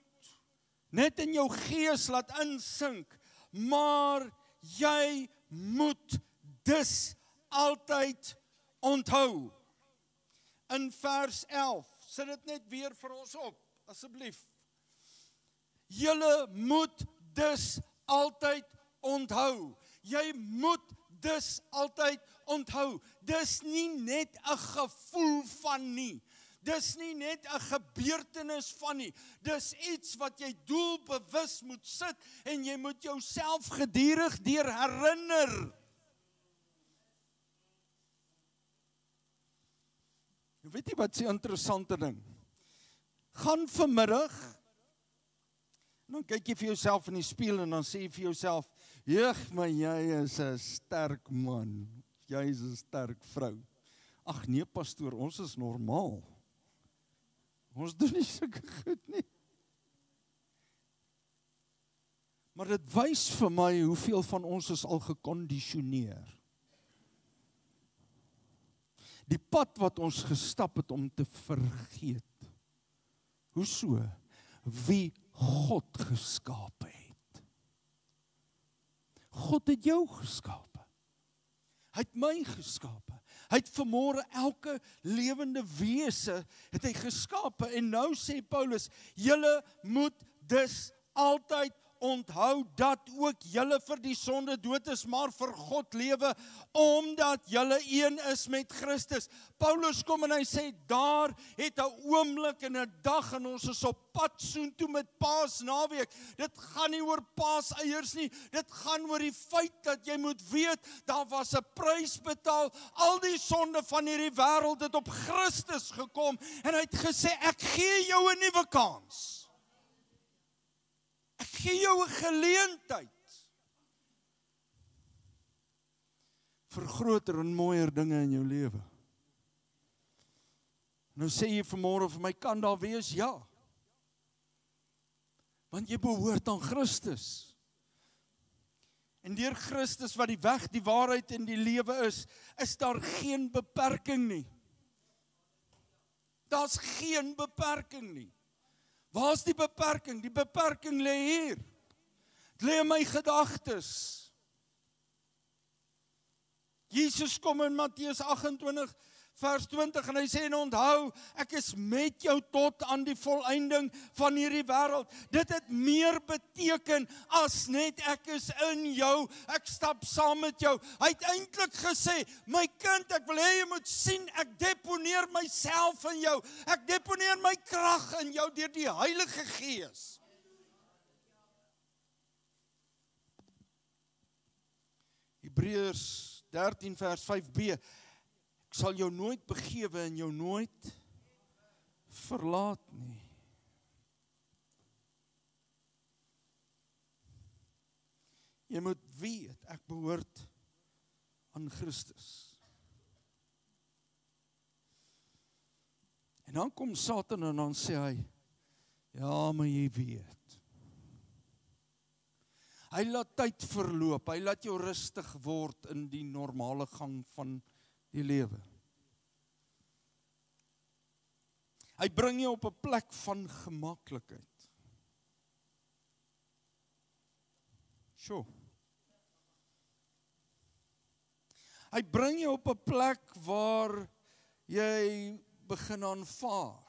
[SPEAKER 6] net in jou gees laat insink, maar jy moet dus altyd onthou. In vers 11, sit dit net weer vir ons op, asseblief. Julle moet dus altyd onthou. Jy moet dus altyd onthou. Dis nie net 'n gevoel van nie. Dis nie net 'n gebeurtenis van nie. Dis iets wat jy doelbewus moet sit en jy moet jouself gedurig deur herinner. Weet jy wat is die interessante ding? Gaan vanmiddag, en dan kyk jy vir jouself in die spieël en dan sê jy vir jouself, "Jeeg, maar jy is 'n sterk man. Jy is 'n sterk vrou." Ag nee pastoor, ons is normaal. Ons doen nie sulke goed nie. Maar dit wys vir my hoeveel van ons is al gekondisioneer. Die pad wat ons gestap het om te vergeet. Hoe so? Wie God geskape het. God het jou geskape. Hy het my geskape. Hy het vanmôre elke lewende wese het hy geskape. En nou sê Paulus, julle moet dus altyd onthou dat ook julle vir die sonde dood is, maar vir God lewe, omdat julle een is met Christus. Paulus kom en hy sê, daar het 'n oomblik en 'n dag en ons is op pad soontoe met Paasnaweek. Dit gaan nie oor paaseiers nie, dit gaan oor die feit dat jy moet weet, daar was 'n prys betaal, al die sonde van hierdie wêreld het op Christus gekom, en hy het gesê, ek gee jou 'n nuwe kans. Ek gee jou 'n geleentheid vir groter en mooier dinge in jou lewe. Nou sê jy vanmôre vir my, kan daar wees? Ja. Want jy behoort aan Christus. En deur Christus wat die weg, die waarheid en die lewe is daar geen beperking nie. Daar's geen beperking nie. Waar's die beperking? Die beperking lê hier. Dit lê in my gedagtes. Jesus kom in Matteus 28 vers 20 en hy sê, en onthou, ek is met jou tot aan die volëinding van hierdie wêreld. Dit het meer beteken as net ek is in jou, ek stap saam met jou. Hy het eintlik gesê, my kind, ek wil hê jy moet sien, ek deponeer myself in jou. Ek deponeer my krag in jou deur die Heilige Gees. Hebreërs 13 vers 5b. Ek sal jou nooit begewe en jou nooit verlaat nie. Jy moet weet, ek behoort aan Christus. En dan kom Satan en dan sê hy, ja, maar jy weet. Hy laat tyd verloop, hy laat jou rustig word in die normale gang van die lewe. Hy bring jou op 'n plek van gemaklikheid. Sjoe. Hy bring jou op 'n plek waar jy begin aanvaar.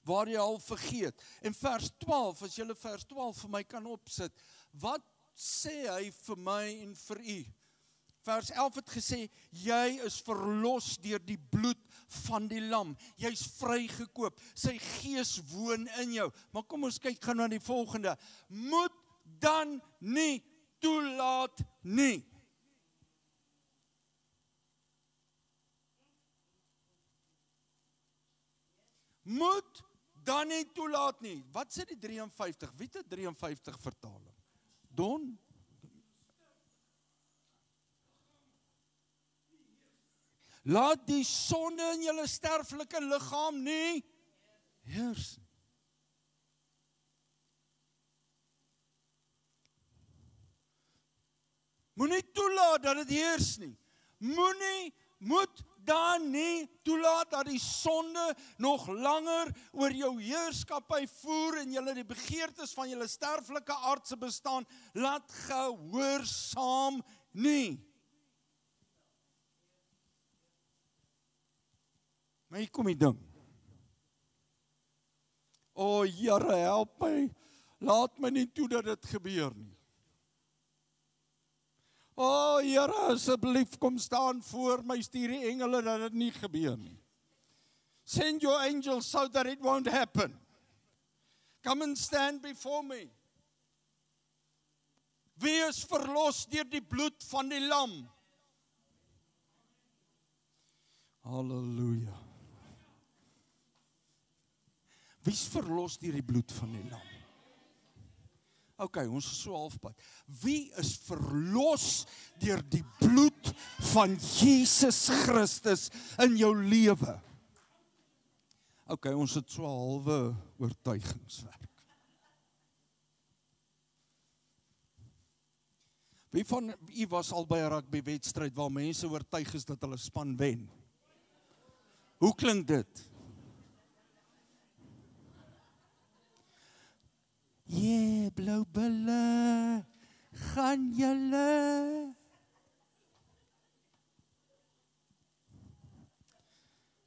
[SPEAKER 6] Waar jy al vergeet. En vers 12, as jy vers 12 vir my kan opsit, wat sê hy vir my en vir u? Vers 11 het gesê, jy is verlos deur die bloed van die lam. Jy's vrygekoop. Sy gees woon in jou. Maar kom ons kyk gou na die volgende. Moet dan nie toelaat nie. Moet dan nie toelaat nie. Wat sê die 53? Wie het 53 vertaling? Don? Laat die sonde in julle sterflike liggaam nie heers. Moenie toelaat dat dit heers nie. Moet dan nie toelaat dat die sonde nog langer oor jou heerskappy voer en julle die begeertes van julle sterflike aardse bestaan laat gehoorsaam nie. Maar hier kom die ding. O Here, help my. Laat my nie toe dat dit gebeur nie. O Here, asseblief kom staan voor my, stuur die engele dat dit nie gebeur nie. Send your angels so that it won't happen. Come and stand before me. Wie is verlos deur die bloed van die lam? Halleluja. Wie is verlos deur die bloed van die lam? OK, ons is so halfpad. Wie is verlos deur die bloed van Jesus Christus in jou lewe? OK, ons het so halwe oortuigingswerk. Wie van u was al by 'n rugbywedstryd waar mense oortuig is dat hulle span wen? Hoe klink dit? Blou bulle, gaan julle.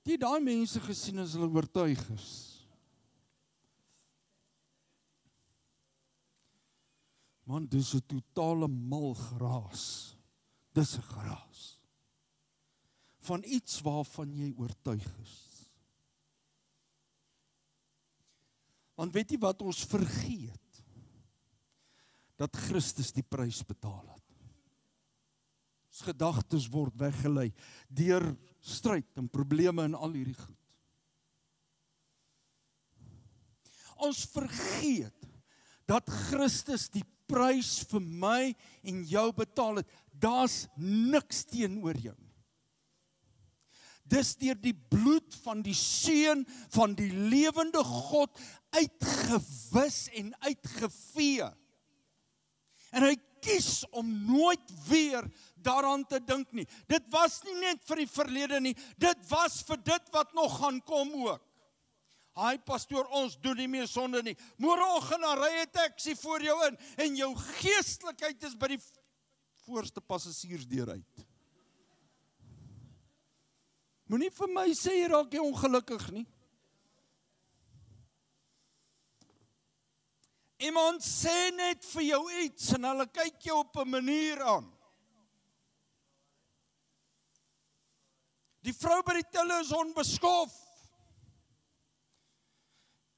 [SPEAKER 6] Die daai mense gesien as hulle oortuig is. Man, dis 'n totale mal geraas. Dis 'n geraas. Van iets waarvan jy oortuig is. Want weet jy wat ons vergeet? Dat Christus die prys betaal het. Ons gedagtes word weggelei deur stryd en probleme en al hierdie goed. ons vergeet dat Christus die prys vir my en jou betaal het. Daar's niks teenoor jou. Dis deur die bloed van die Seun van die lewende God uitgewis en uitgevee. En hy kies om nooit weer daaraan te dink nie. Dit was nie net vir die verlede nie, dit was vir dit wat nog gaan kom ook. Haai pastoor, ons doen nie meer sonde nie. Môreoggend dan ry 'n taxi voor jou in en jou geestelikheid is by die voorste passasiersdeur uit. Moenie vir my sê jy raak jy ongelukkig nie. Iemand sê net vir jou iets en hulle kyk jou op 'n manier aan. Die vrou by die tille is onbeskof.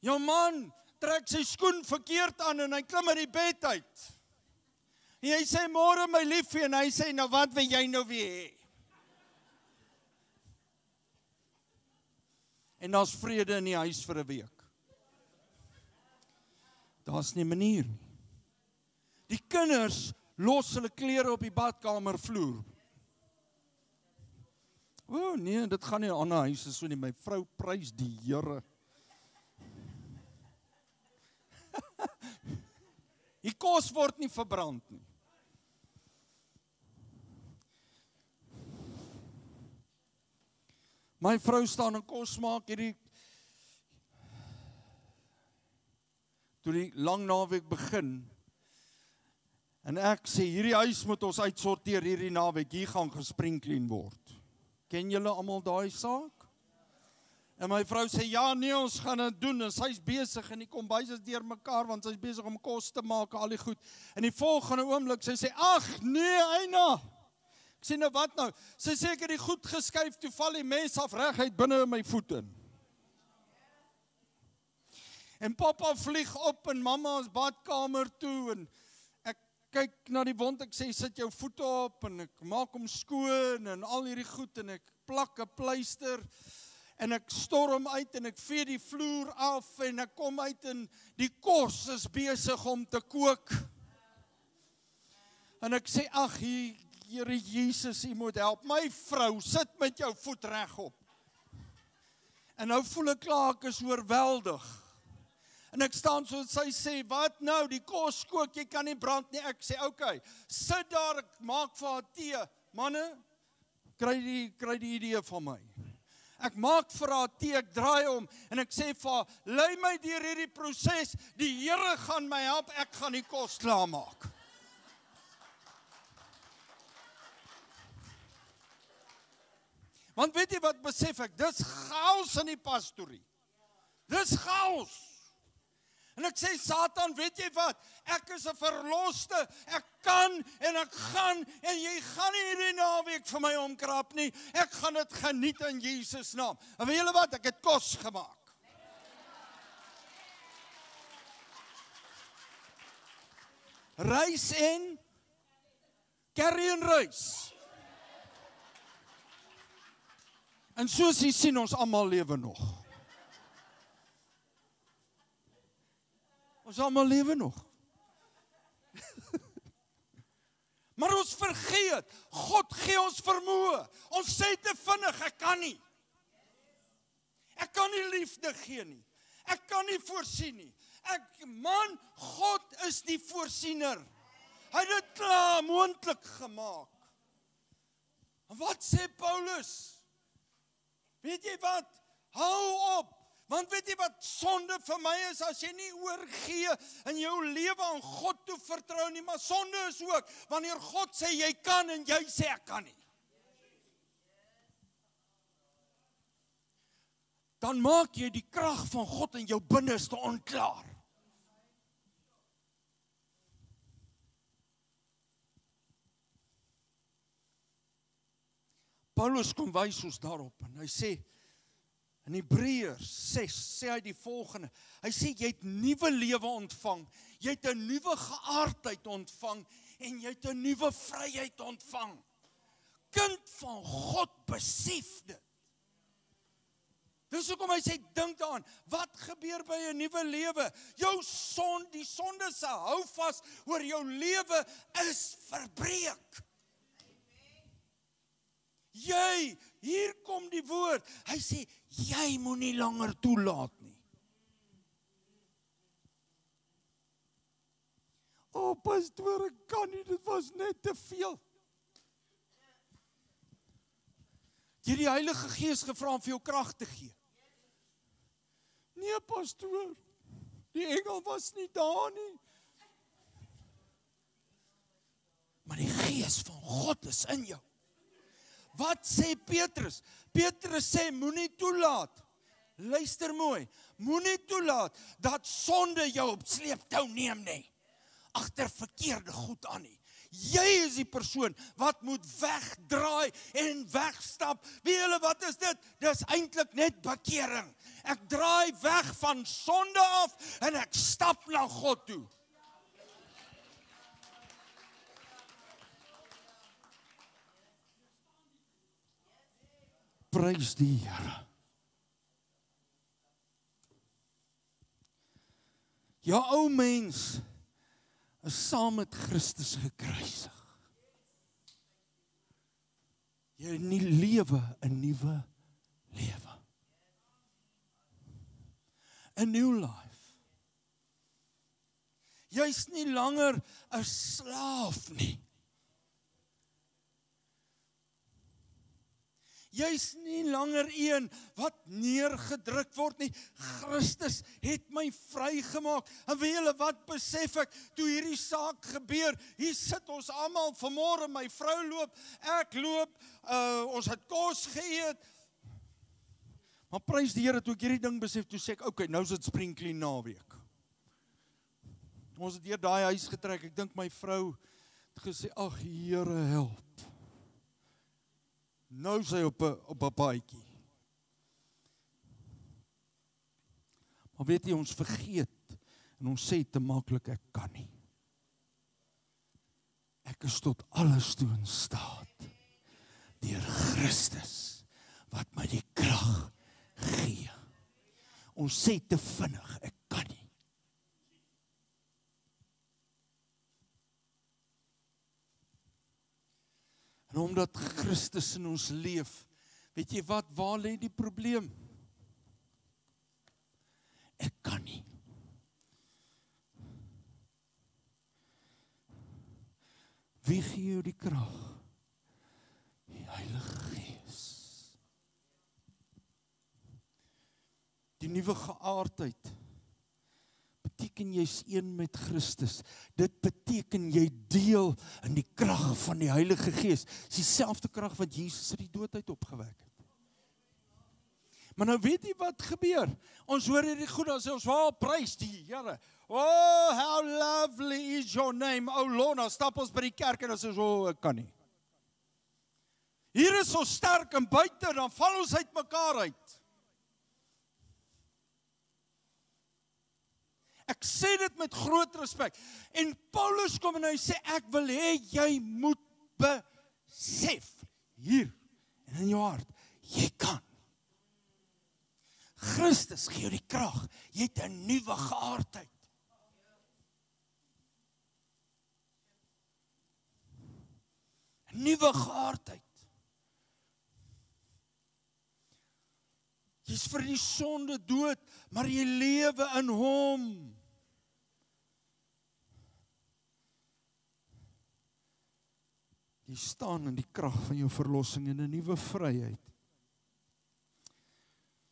[SPEAKER 6] Jou man trek sy skoen verkeerd aan en hy klim uit die bed uit. En jy sê, môre my liefie, en hy sê, nou wat wil jy nou weer hê? En daar's vrede in die huis vir 'n week. Daar's nie 'n manier nie. Die kinders los hulle klere op die badkamervloer. O nee, dit gaan nie aan 'n huis so nie. My vrou prys die Here. Die kos word nie verbrand nie. My vrou staan en kos maak toe die lang naweek begin. En ek sê, hierdie huis moet ons uitsorteer hierdie naweek, hier gaan gespringclean word. Ken julle almal daai saak? En my vrou sê, ja nee, ons gaan dit doen, en sy's besig, en die kombuis is deur mekaar, want sy's besig om kos te maak, al die goed. En die volgende oomblik, sy sê, ag nee, Eina. Ek sê, nou wat nou? Sy sê, ek het die goed geskuif, toe val die mes af reguit binne in my voet in. En papa vlieg op, en mama is badkamer toe, en ek kyk na die wond, ek sê, sit jou voete op, en ek maak hom skoon, en al hierdie goed, en ek plak 'n pleister, en ek storm uit, en ek vee die vloer af, en ek kom uit, en die kos is besig om te kook. En ek sê, ag, Here Jesus, U moet help. My vrou, sit met jou voet regop. En nou voel ek klaar, ek is oorweldig. En ek staan so, sy sê, wat nou, die kos kook, jy kan nie brand nie. Ek sê, okay, sit daar, ek maak vir haar tee. Manne, kry die idee van my. Ek maak vir haar tee, ek draai om, en ek sê vir haar, lei my deur hierdie proses, die Here gaan my help, ek gaan die kos klaarmaak. Want weet jy wat besef ek, dis chaos in die pastorie. Dis chaos. En ek sê, Satan, weet jy wat, ek is 'n verloste, ek kan en ek gaan, en jy gaan nie hierdie naweek vir my omkrap nie, ek gaan dit geniet in Jesus naam. En weet julle wat, ek het kos gemaak. Rys en curry en rys. En soos jy sien, ons almal lewe nog. Ons almal lewe nog. Maar ons vergeet, God gee ons vermoë. Ons sê te vinnig, ek kan nie. Ek kan nie liefde gee nie. Ek kan nie voorsien nie. Man, God is die voorsiener. Hy het dit klaar moontlik gemaak. En wat sê Paulus? Weet jy wat? Hou op. Want weet jy wat sonde vir my is, as jy nie oorgee in jou lewe aan God toe vertrou nie, maar sonde is ook, wanneer God sê jy kan en jy sê ek kan nie. Dan maak jy die krag van God in jou binneste onklaar. Paulus kom wys ons daarop, en hy sê, in Hebreërs 6 sê hy die volgende, hy sê, jy het nuwe lewe ontvang, jy het 'n nuwe geaardheid ontvang, en jy het 'n nuwe vryheid ontvang. Kind van God besef dit. Dis hoekom hy sê, dink daaraan, wat gebeur by 'n nuwe lewe? Die sonde se houvas oor jou lewe is verbreek. Hier kom die woord. Hy sê, jy moet nie langer toelaat nie. Pastoor, ek kan nie, dit was net te veel. Jy het die Heilige Gees gevra om vir jou krag te gee. Nee, pastoor, die engel was nie daar nie. Maar die Gees van God is in jou. Wat sê Petrus? Petrus sê, moenie toelaat. Luister mooi, moenie toelaat dat sonde jou op sleeptou neem nie. Agter verkeerde goed aan nie. Jy is die persoon wat moet wegdraai en wegstap. Weet julle wat is dit? Dis eintlik net bekering. Ek draai weg van sonde af en ek stap na God toe. Prys die Here. Jou ou mens is saam met Christus gekruisig. Jy lewe 'n nuwe lewe. 'n new life. Jy's nie langer 'n slaaf nie. Jy's nie langer een wat neergedruk word nie. Christus het my vrygemaak. En weet julle wat besef ek, toe hierdie saak gebeur, hier sit ons almal vanmôre, my vrou loop, ek loop, ons het kos geëet. Maar prys die Here, toe ek hierdie ding besef, toe sê ek, okay, nou is dit spring clean naweek. Ons het deur daai huis getrek, ek dink my vrou het gesê, ag Here help. Nou sy op 'n paadjie. Maar weet jy, ons vergeet en ons sê te maklik, ek kan nie. Ek is tot alles toe in staat deur Christus wat my die krag gee. Ons sê te vinnig, ek kan nie. En omdat Christus in ons leef, weet jy wat, waar lê die probleem? Ek kan nie. Wie gee jou die krag? Die Heilige Gees. Die nuwe geaardheid beteken jy's een met Christus. Dit beteken jy deel in die krag van die Heilige Gees. Dis dieselfde krag wat Jesus uit die dood uit opgewek het. Maar nou weet jy wat gebeur? Ons hoor hierdie goed, as ons wel prys die Here. Oh, how lovely is your name, oh Lord. Nou stap ons by die kerk en ons sê, ek kan nie. Hier is ons sterk en buite, dan val ons uit mekaar uit. Ek sê dit met groot respek. En Paulus kom en hy sê, ek wil hê jy moet besef, hier en in jou hart, jy kan. Christus gee jou die krag, jy het 'n nuwe geaardheid. Nuwe geaardheid. Jy's vir die sonde dood, maar jy lewe in hom. Jy staan in die krag van jou verlossing en 'n nuwe vryheid.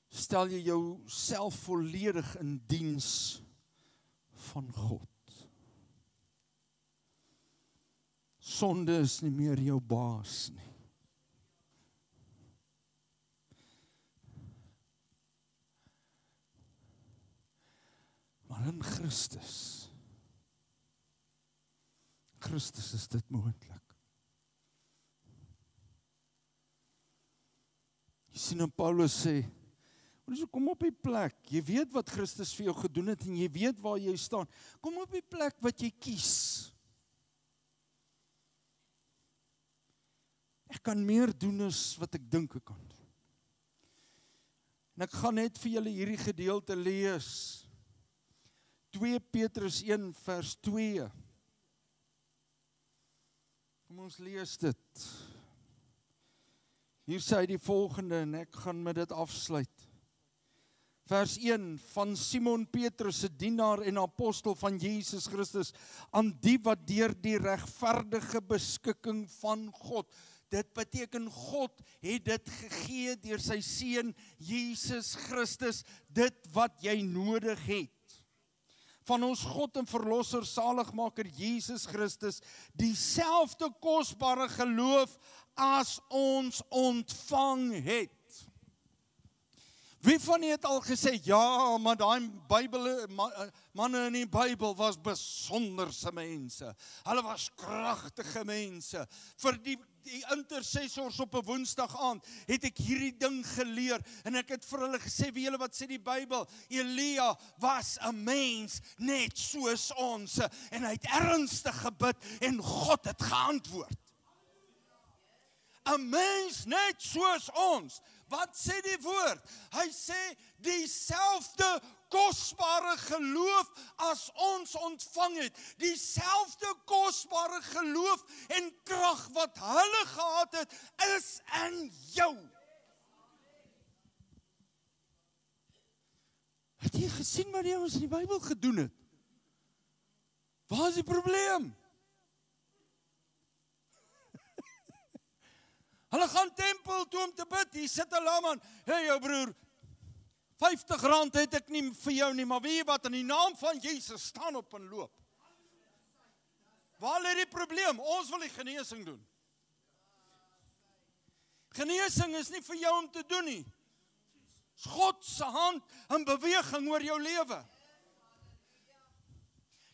[SPEAKER 6] Stel jy jouself volledig in diens van God. Sonde is nie meer jou baas nie. Maar in Christus is dit moontlik. Jy sien en Paulus sê, kom op die plek, jy weet wat Christus vir jou gedoen het en jy weet waar jy staan. Kom op die plek wat jy kies. Ek kan meer doen as wat ek dink ek kan doen. En ek gaan net vir julle hierdie gedeelte lees. 2 Petrus 1 vers 2. Kom ons lees dit. Hier sê hy die volgende en ek gaan met dit afsluit. Vers 1 van Simon Petrus, se dienaar en apostel van Jesus Christus, aan die wat deur die regverdige beskikking van God. Dit beteken God het dit gegee deur sy seun Jesus Christus, dit wat jy nodig het. Van ons God en verlosser saligmaker Jesus Christus, dieselfde kosbare geloof as ons ontvang het. Wie van julle het al gesê, ja, maar daai manne in die Bybel was besonderse mense. Hulle was kragtige mense. Vir die intercessors op 'n Woensdag aand het ek hierdie ding geleer en ek het vir hulle gesê, wie julle wat sê die Bybel, Elia was 'n mens net soos ons en hy het ernstig gebid en God het geantwoord. 'n Mens net soos ons. Wat sê die woord? Hy sê dieselfde kosbare geloof as ons ontvang het. Dieselfde kosbare geloof en krag wat hulle gehad het, is in jou. Het jy gesien wat die ouens in die Bybel gedoen het? Waar is die probleem? Hulle gaan tempel toe om te bid, hier sit 'n laman, hey jou broer, R50 het ek nie vir jou nie, maar weet jy wat, in die naam van Jesus, staan op en loop. Waar lê die probleem? Ons wil die genesing doen. Genesing is nie vir jou om te doen nie. Dis God se hand in beweging oor jou lewe.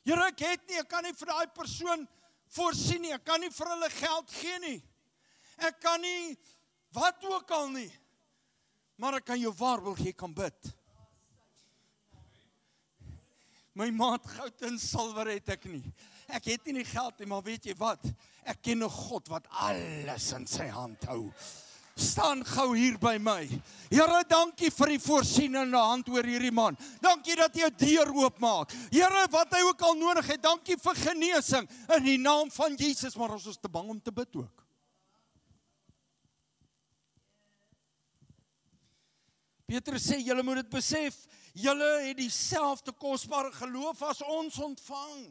[SPEAKER 6] Here, ek het nie, ek kan nie vir daai persoon voorsien nie, ek kan nie vir hulle geld gee nie. Ek kan nie, wat ook al nie, maar ek kan jou waarborg, jy kan bid. My maat goud en silwer het ek nie. Ek het nie die geld nie, maar weet jy wat? Ek ken 'n God wat alles in sy hand hou. Staan gou hier by my. Here, dankie vir die voorsienende hand oor hierdie man. Dankie dat jy 'n deur oopmaak. Here, wat hy ook al nodig het, dankie vir genesing in die naam van Jesus, maar ons is te bang om te bid ook. Petrus sê, julle moet dit besef, julle het dieselfde kosbare geloof as ons ontvang.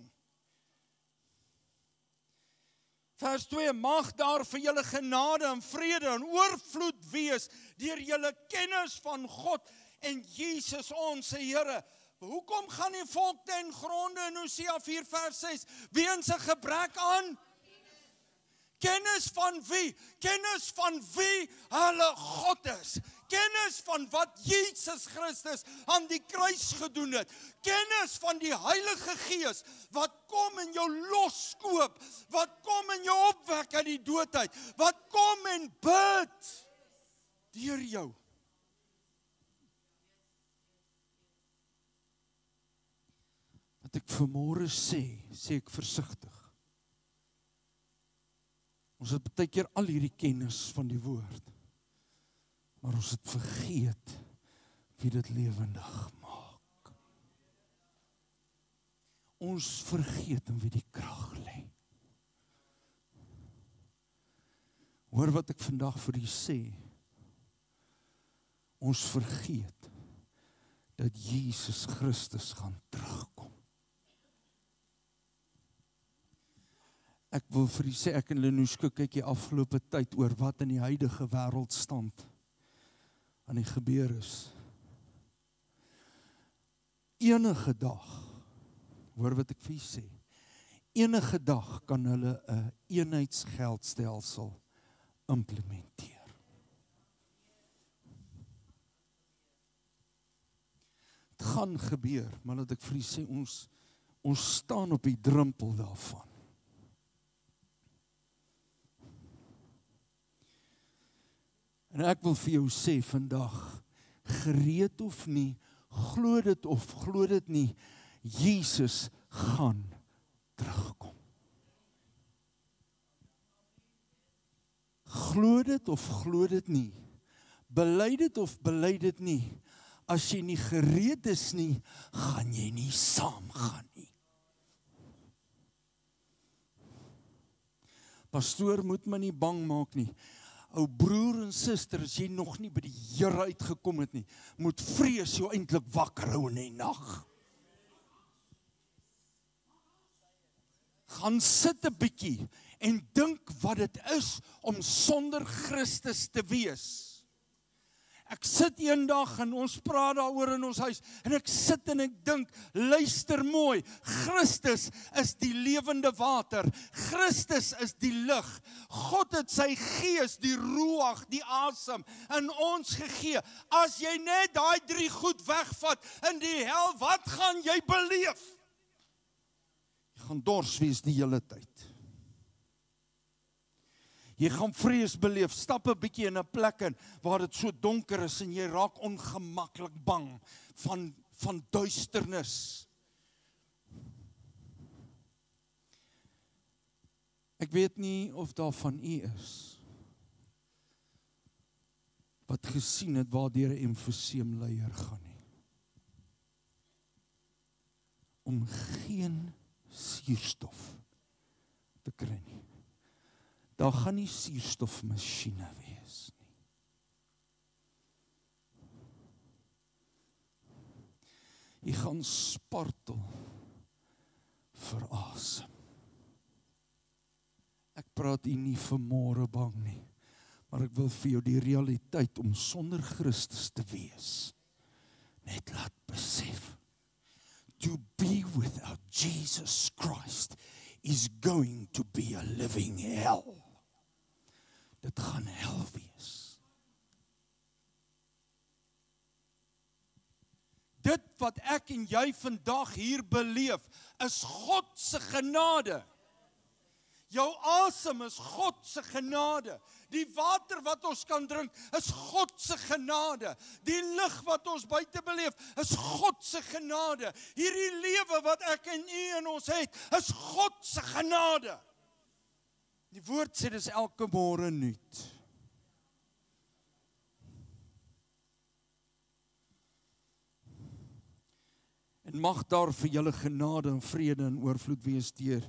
[SPEAKER 6] Vers 2, mag daar vir julle genade en vrede en oorvloed wees deur julle kennis van God en Jesus ons Here. Hoekom gaan die volk ten gronde in Hosea 4 vers 6? Weens 'n gebrek aan kennis van wie? Kennis van wie hulle God is. Kennis van wat Jesus Christus aan die kruis gedoen het. Kennis van die Heilige Gees wat kom en jou loskoop. Wat kom en jou opwek uit die dood uit. Wat kom en bid deur jou. Wat ek vanmôre sê ek versigtig. Ons het baie keer al hierdie kennis van die woord, maar ons het vergeet wie dit lewendig maak. Ons vergeet in wie die krag lê. Hoor wat ek vandag vir u sê. Ons vergeet dat Jesus Christus gaan terugkom. Ek wil vir u sê, ek en Lenoeske kyk die afgelope tyd oor wat in die huidige wêreldstand aan die gebeur is. Enige dag, hoor wat ek vir u sê, enige dag kan hulle 'n eenheidsgeldstelsel implementeer. Dit gaan gebeur, maar dat ek vir u sê, ons staan op die drempel daarvan. En ek wil vir jou sê vandag, gereed of nie, glo dit of glo dit nie, Jesus gaan terugkom. Glo dit of glo dit nie, bely dit of bely dit nie. As jy nie gereed is nie, gaan jy nie saamgaan nie. Pastoor, moet my nie bang maak nie. Ou broer en suster, as jy nog nie by die Here uitgekom het nie, moet vrees jou eintlik wakker hou in die nag. Gaan sit 'n bietjie en dink wat dit is om sonder Christus te wees. Ek sit eendag en ons praat daaroor in ons huis en ek sit en ek dink, luister mooi, Christus is die lewende water, Christus is die lig, God het sy gees, die ruach, die asem in ons gegee. As jy net daai 3 goed wegvat in die hel, wat gaan jy beleef? Jy gaan dors wees die hele tyd. Jy gaan vrees beleef, stap 'n bietjie in 'n plek in waar dit so donker is en jy raak ongemaklik bang van duisternis. Ek weet nie of daar van u is wat gesien het waar deur 'n emfyseemleier gaan nie. Om geen suurstof te kry nie. Daar gaan nie suurstofmasjiene wees nie. Jy gaan spartel vir asem. Ek praat hier nie vir môre bang nie, maar ek wil vir jou die realiteit om sonder Christus te wees net laat besef. To be without Jesus Christ is going to be a living hell. Dit gaan hel wees. Dit wat ek en jy vandag hier beleef, is God se genade. Jou asem is God se genade. Die water wat ons kan drink, is God se genade. Die lig wat ons buite beleef, is God se genade. Hierdie lewe wat ek en u in ons het, is God se genade. Die woord sê dis elke môre nuut. En mag daar vir julle genade en vrede en oorvloed wees deur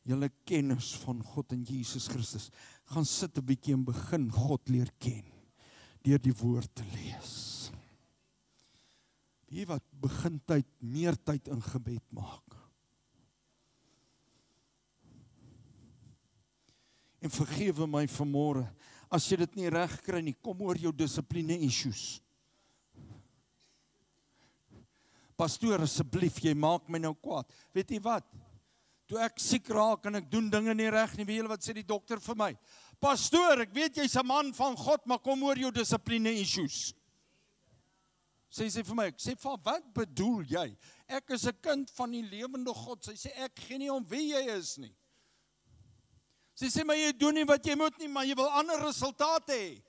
[SPEAKER 6] julle kennis van God en Jesus Christus. Gaan sit 'n bietjie en begin God leer ken deur die woord te lees. Wie wat begin meer tyd in gebed maak. En vergewe my vanmôre, as jy dit nie reg kry nie, kom oor jou dissipline issues. Pastoor, asseblief, jy maak my nou kwaad. Weet jy wat? Toe ek siek raak en ek doen dinge nie reg nie, weet julle wat sê die dokter vir my? Pastoor, ek weet jy's 'n man van God, maar kom oor jou dissipline issues. Sy sê vir my, ek sê, wat bedoel jy? Ek is 'n kind van die lewende God. Sy sê, ek gee nie om wie jy is nie. Sy sê, maar jy doen nie wat jy moet nie, maar jy wil ander resultate hê.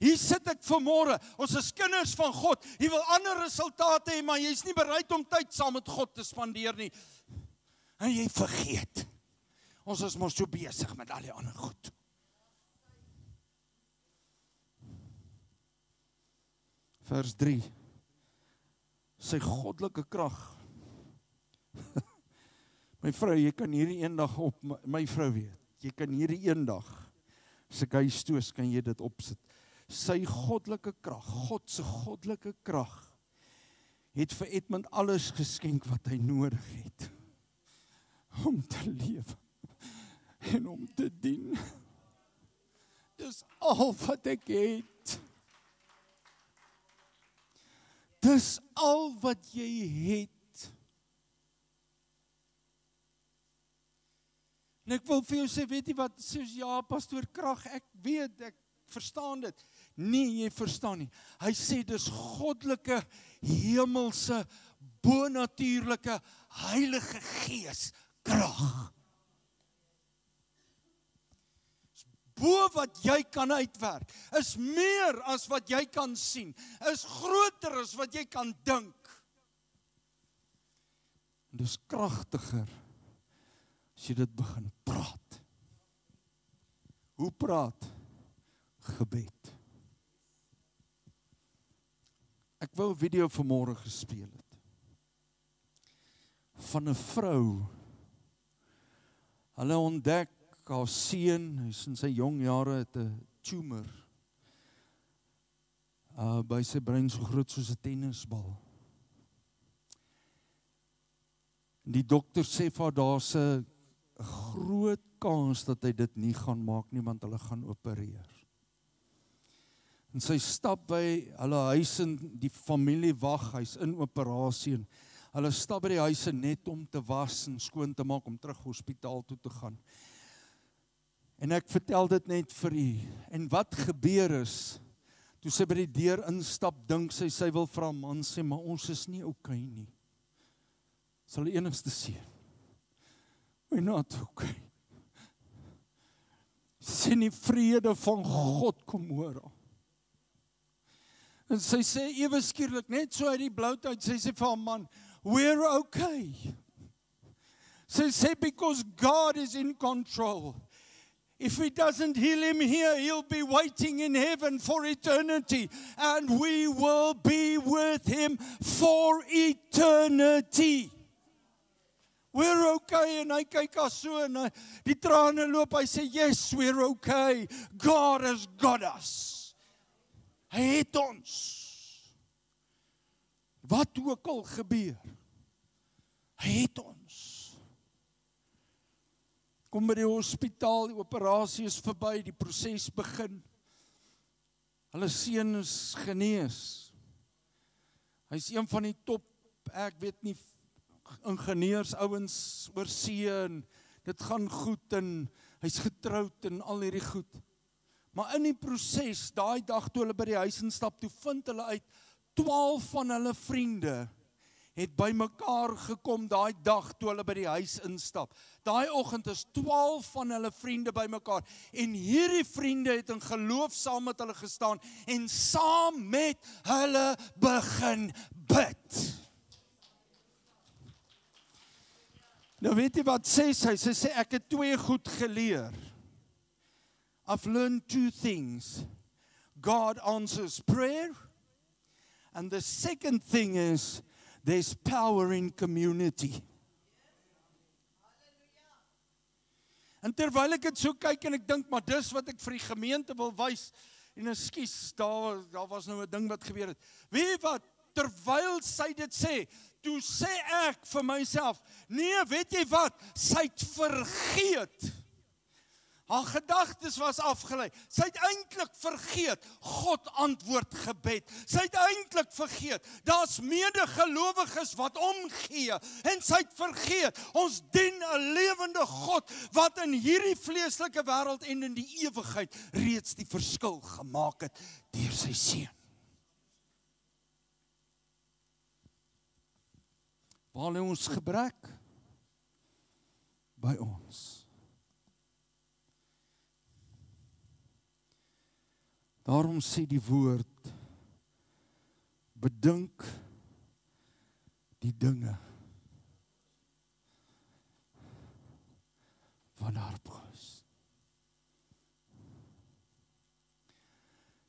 [SPEAKER 6] Hier sit ek vanmôre, ons is kinders van God, jy wil ander resultate hê, maar jy is nie bereid om tyd saam met God te spandeer nie. En jy vergeet, ons is mos so besig met al die ander goed. Vers 3, sy goddelike krag. My vrou, jy kan hierdie eendag op, my vrou weet, jy kan hierdie eendag, as ek huis toe is, kan jy dit opsit. Sy goddelike krag, God se goddelike krag, het vir Edmund alles geskenk wat hy nodig het, om te lewe, en om te dien. Dis al wat ek het. Dis al wat jy het. En ek wil vir jou sê, weet jy wat, sê, ja, pastoor, krag, ek weet, ek verstaan dit. Nee, jy verstaan nie. Hy sê, dis goddelike, hemelse, bonatuurlike, heilige gees, krag. Bo wat jy kan uitwerk, is meer as wat jy kan sien, is groter as wat jy kan dink. En dis kragtiger, as jy dit begin praat. Hoe praat? gebed. Ek wou 'n video vanmôre gespeel het. Van 'n vrou. Hulle ontdek haar seun, hy's in sy jong jare het 'n tumor. By sy brein so groot soos 'n tennisbal. Die dokter sê vir haar daar's 'n groot kans dat hy dit nie gaan maak nie, want hulle gaan opereer. En sy stap by hulle huis en die familie wag, hy's in operasie en hulle stap by die huise net om te was en skoon te maak om terug hospitaal toe te gaan. En ek vertel dit net vir u. En wat gebeur is, toe sy by die deur instap, dink sy wil vir haar man sê, maar ons is nie okay nie. Sal die enigste seun. We're not okay. Sien die vrede van God kom oor haar. En sy sê ewe skielik, net so uit die bloute uit, sy sê vir haar man, we're okay. Sy sê, because God is in control. If he doesn't heal him here, he'll be waiting in heaven for eternity. And we will be with him for eternity. We're okay. En hy kyk haar so en die trane loop. Hy sê, yes, we're okay. God has got us. Hy het ons. Wat ook al gebeur. Hy het ons. Kom by die hospitaal, die operasie is verby, die proses begin. Hulle seun is genees. Hy is een van die top, ek weet nie, ingenieurs, ouens oor see en dit gaan goed en hy's getroud en al hierdie goed. Maar in die proses, daai dag toe hulle by die huis instap, toe vind hulle uit 12 van hulle vriende het by mekaar gekom daai dag toe hulle by die huis instap. Daai oggend is 12 van hulle vriende by mekaar en hierdie vriende het in geloof saam met hulle gestaan en saam met hulle begin bid. Nou weet jy wat sê sy? Sy sê ek het 2 goed geleer. I've learned 2 things. God answers prayer. And the second thing is, there's power in community. En terwyl ek dit so kyk en ek dink, maar dis wat ek vir die gemeente wil wys, en ekskuus, daar was nou 'n ding wat gebeur het. Weet jy wat, terwyl sy dit sê, toe sê ek vir myself, nee, weet jy wat, sy het vergeet. Haar gedagtes was afgelei. Sy het eintlik vergeet, God antwoord gebed. Sy het eintlik vergeet, daar's medegelowiges wat omgee. En sy het vergeet, ons dien 'n lewende God, wat in hierdie vleeslike wêreld en in die ewigheid reeds die verskil gemaak het, deur sy seun. Waar lê ons gebrek? By ons. Daarom sê die woord, bedink die dinge van haar broers.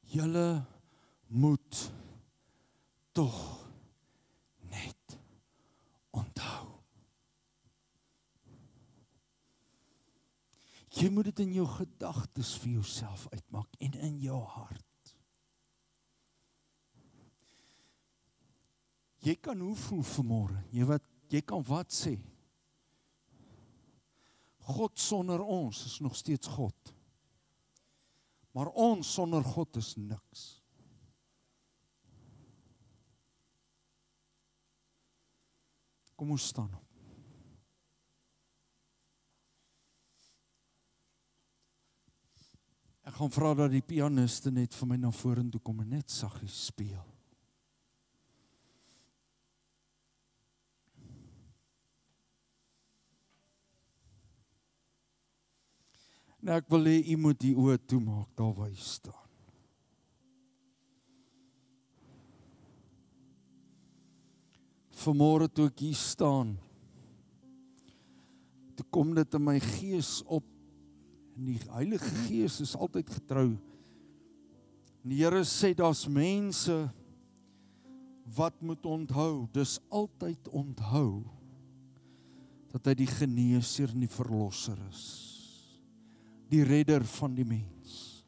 [SPEAKER 6] Julle moet tog net onthou. Jy moet dit in jou gedagtes vir jouself uitmaak en in jou hart. Jy kan hoe voel vanmôre? Jy kan wat sê? God sonder ons is nog steeds God. Maar ons sonder God is niks. Kom ons staan op. Ek gaan vra dat die pianiste net vir my na vorentoe kom en net saggies speel. Nou ek wil hê u moet die oë toemaak daar waar jy staan. Vanmôre toe ek hier staan, toe kom dit in my gees op. En die Heilige Gees is altyd getrou. Die Here sê, daar's mense wat moet onthou, dis altyd onthou, dat hy die geneesheer en die verlosser is, die redder van die mens.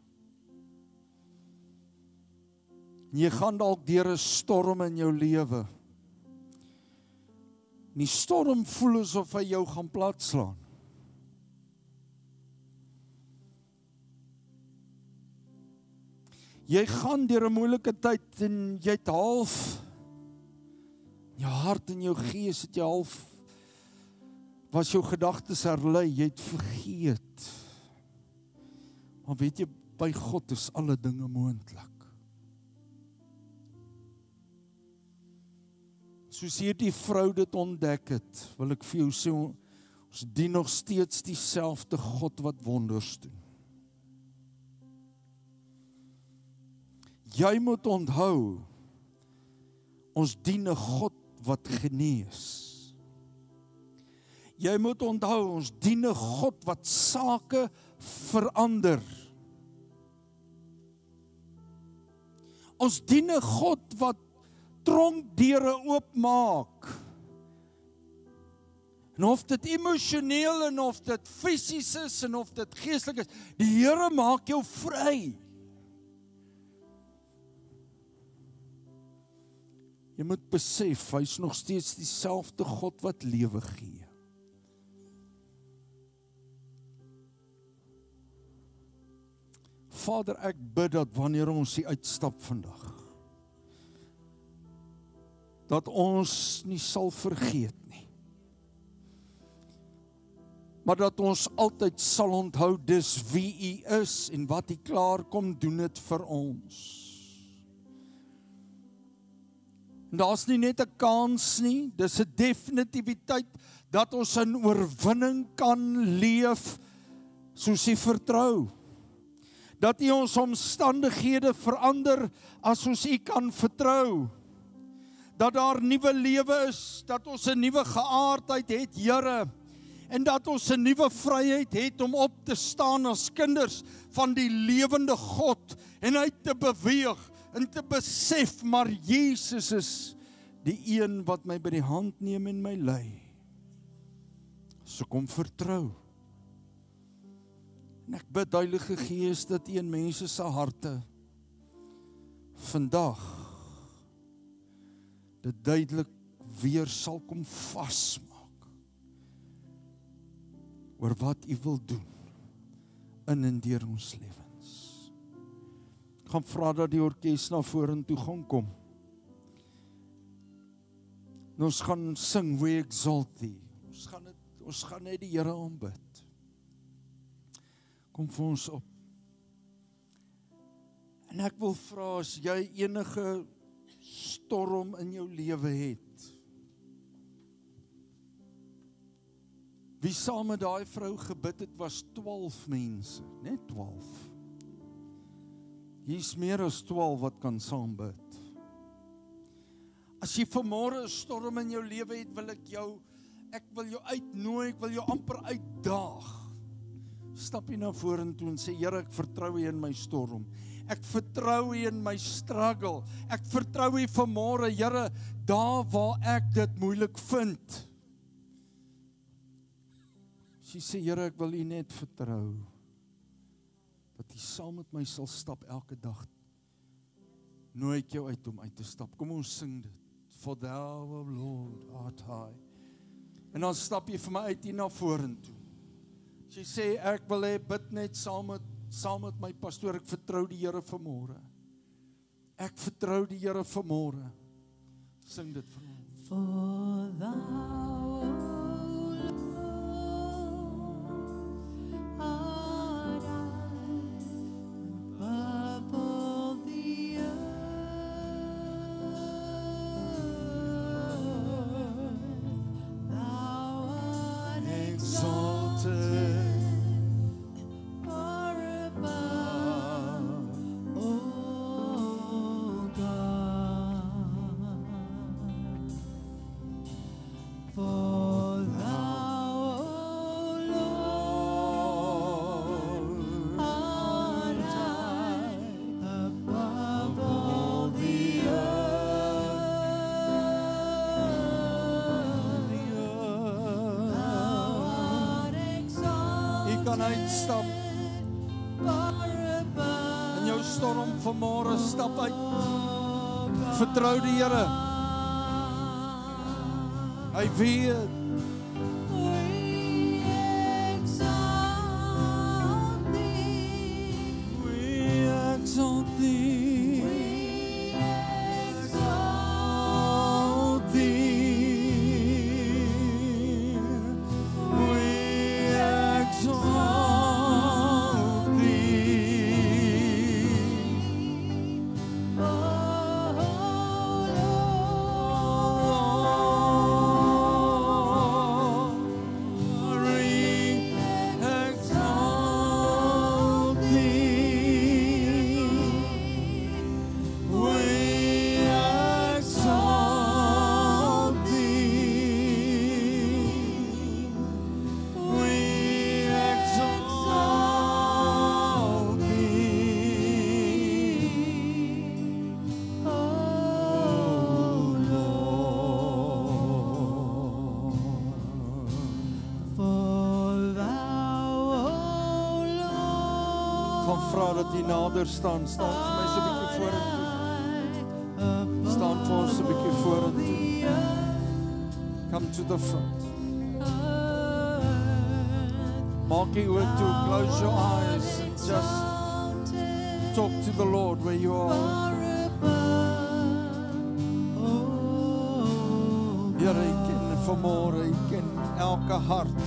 [SPEAKER 6] En jy gaan dalk deur 'n storm in jou lewe. Die storm voel asof hy jou gaan platslaan. Jy gaan deur 'n moeilike tyd en jy het half, jou hart en jou gees het jy half, was jou gedagtes herlei, jy het vergeet. Maar weet jy, by God is alle dinge moontlik. Soos hierdie vrou dit ontdek het, wil ek vir jou sê, ons dien nog steeds dieselfde God wat wonders doen. Jy moet onthou, ons dien 'n God wat genees. Jy moet onthou, ons dien 'n God wat sake verander. Ons dien 'n God wat tronkdeure oopmaak. En of dit emosioneel en of dit fisies is en of dit geestelik is, die Here maak jou vry. Jy moet besef, hy is nog steeds dieselfde God wat lewe gee. Vader, ek bid dat wanneer ons hier uitstap vandag, dat ons nie sal vergeet nie, maar dat ons altyd sal onthou dis wie U is en wat U klaar kom doen het vir ons. En daar's nie net 'n kans nie, dis 'n definitiwiteit dat ons in oorwinning kan leef soos U vertrou. Dat U ons omstandighede verander as ons U kan vertrou. Dat daar nuwe lewe is, dat ons 'n nuwe geaardheid het, Here, en dat ons 'n nuwe vryheid het om op te staan as kinders van die lewende God en uit te beweeg en te besef, maar Jesus is die een wat my by die hand neem en my lei. So kom vertrou. En ek bid, Heilige Gees, dat U in mense se harte vandag dit duidelik weer sal kom vasmaak oor wat U wil doen in en deur ons lewens. Ek gaan vra dat die orkes na vorentoe gaan kom. En ons gaan sing, We Exalt Thee. Ons gaan net die Here aanbid. Kom vir ons op. En ek wil vra, as jy enige storm in jou lewe het, wie saam met daai vrou gebid het, was 12 mense, net 12. Hier's meer as 12 wat kan saam bid. As jy vanmôre 'n storm in jou lewe het, ek wil jou uitnooi, ek wil jou amper uitdaag. Stap jy na vorentoe en sê, Here, ek vertrou U in my storm. Ek vertrou U in my struggle. Ek vertrou U vanmôre, Here, daar waar ek dit moeilik vind. As jy sê, Here, ek wil U net vertrou, dat U saam met my sal stap elke dag, nooi ek jou uit om uit te stap. Kom ons sing dit. For thou, O Lord, art high. En dan stap jy vir my uit hier na vorentoe. As jy sê, ek wil hê, bid net saam met my pastoor, ek vertrou die Here vanmôre. Ek vertrou die Here vanmôre. Sing dit vir ons.
[SPEAKER 5] For thou, art above all the earth, thou art
[SPEAKER 6] Exalted.
[SPEAKER 5] far above, O God. For
[SPEAKER 6] kan uitstap. In jou storm vanmôre stap uit. Vertrou die Here. Hy weet. Dat jy nader staan vir my so 'n bietjie vorentoe. Staan vir ons 'n bietjie vorentoe. Come to the front. Maak jy oë toe, close your eyes and just talk to the Lord where you are. Here, ek ken vanmôre, ek ken elke hart.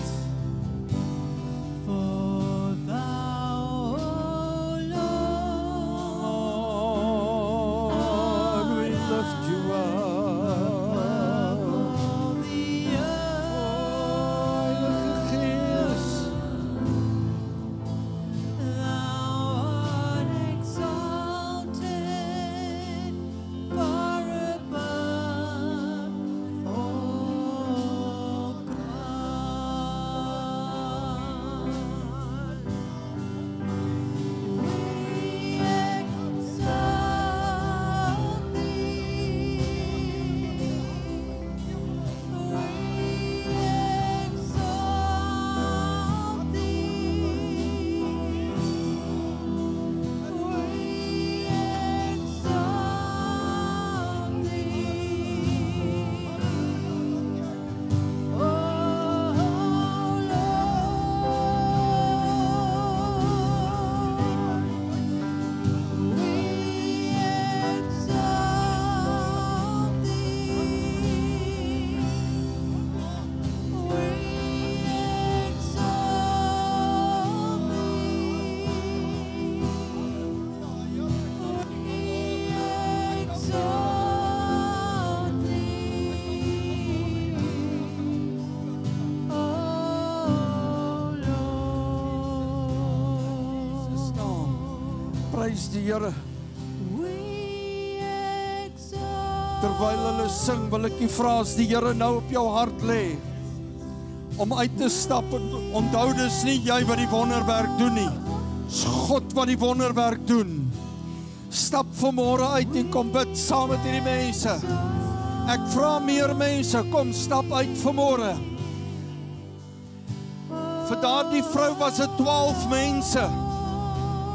[SPEAKER 6] Prys die Here. Terwyl hulle sing, wil ek vra as die Here nou op jou hart lê om uit te stap en onthou dis nie jy wat die wonderwerk doen nie. Dis God wat die wonderwerk doen. Stap vanmôre uit en kom bid saam met hierdie mense. Ek vra meer mense, kom stap uit vanmôre. Vir daardie vrou was dit 12 mense.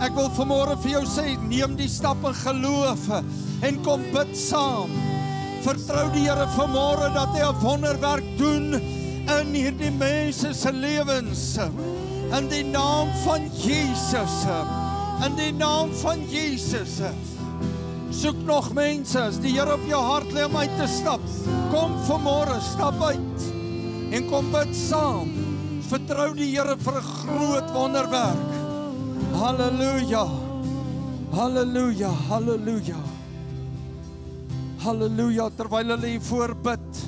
[SPEAKER 6] Ek wil vanmôre vir jou sê, neem die stap in geloof en kom bid saam. Vertrou die Here vanmôre dat hy 'n wonderwerk doen in hierdie mense se lewens. In die naam van Jesus. In die naam van Jesus. Soek nog mense, as die Here op jou hart lê om uit te stap. Kom vanmôre, stap uit en kom bid saam. Vertrou die Here vir 'n groot wonderwerk. Halleluja, halleluja, halleluja, halleluja, terwyl hulle hier voorbid.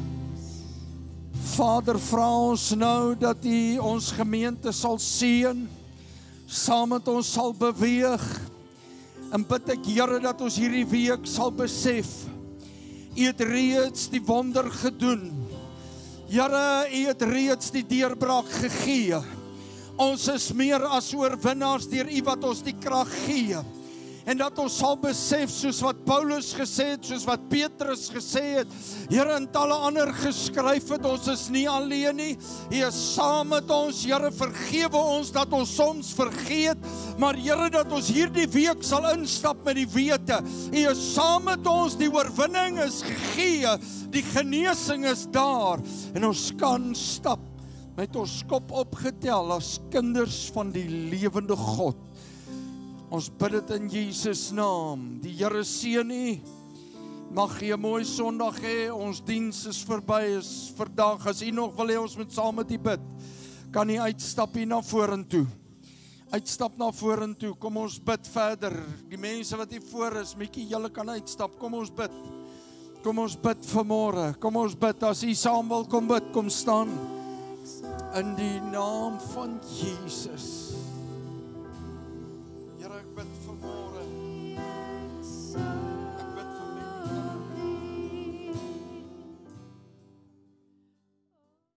[SPEAKER 6] Vader, vra ons nou dat U ons gemeente sal seën, saam met ons sal beweeg, en bid ek, Here, dat ons hierdie week sal besef, U het reeds die wonder gedoen. Here, U het reeds die deurbraak gegee. Ons is meer as oorwinnaars deur U wat ons die krag gee. en dat ons sal besef, soos wat Paulus gesê het, soos wat Petrus gesê het, Here, en talle ander geskryf het, ons is nie alleen nie, U is saam met ons, Here, vergewe ons dat ons soms vergeet, maar Here, dat ons hierdie week sal instap met die wete, U is saam met ons, die oorwinning is gegee, die genesing is daar, en ons kan stap, met ons kop opgetel, as kinders van die lewende God. Ons bid dit in Jesus naam. Die Here seën U. Mag jy 'n mooi Sondag hê. Ons diens is verby, is vandag. As U nog wil hê ons moet saam met U bid, kan U uitstap hier na vorentoe. Uitstap na vorentoe. Kom ons bid verder. Die mense wat hier voor is, Mikkie, julle kan uitstap. Kom ons bid. Kom ons bid vanmôre. Kom ons bid. As U saam wil kom bid, kom staan. In die naam van Jesus.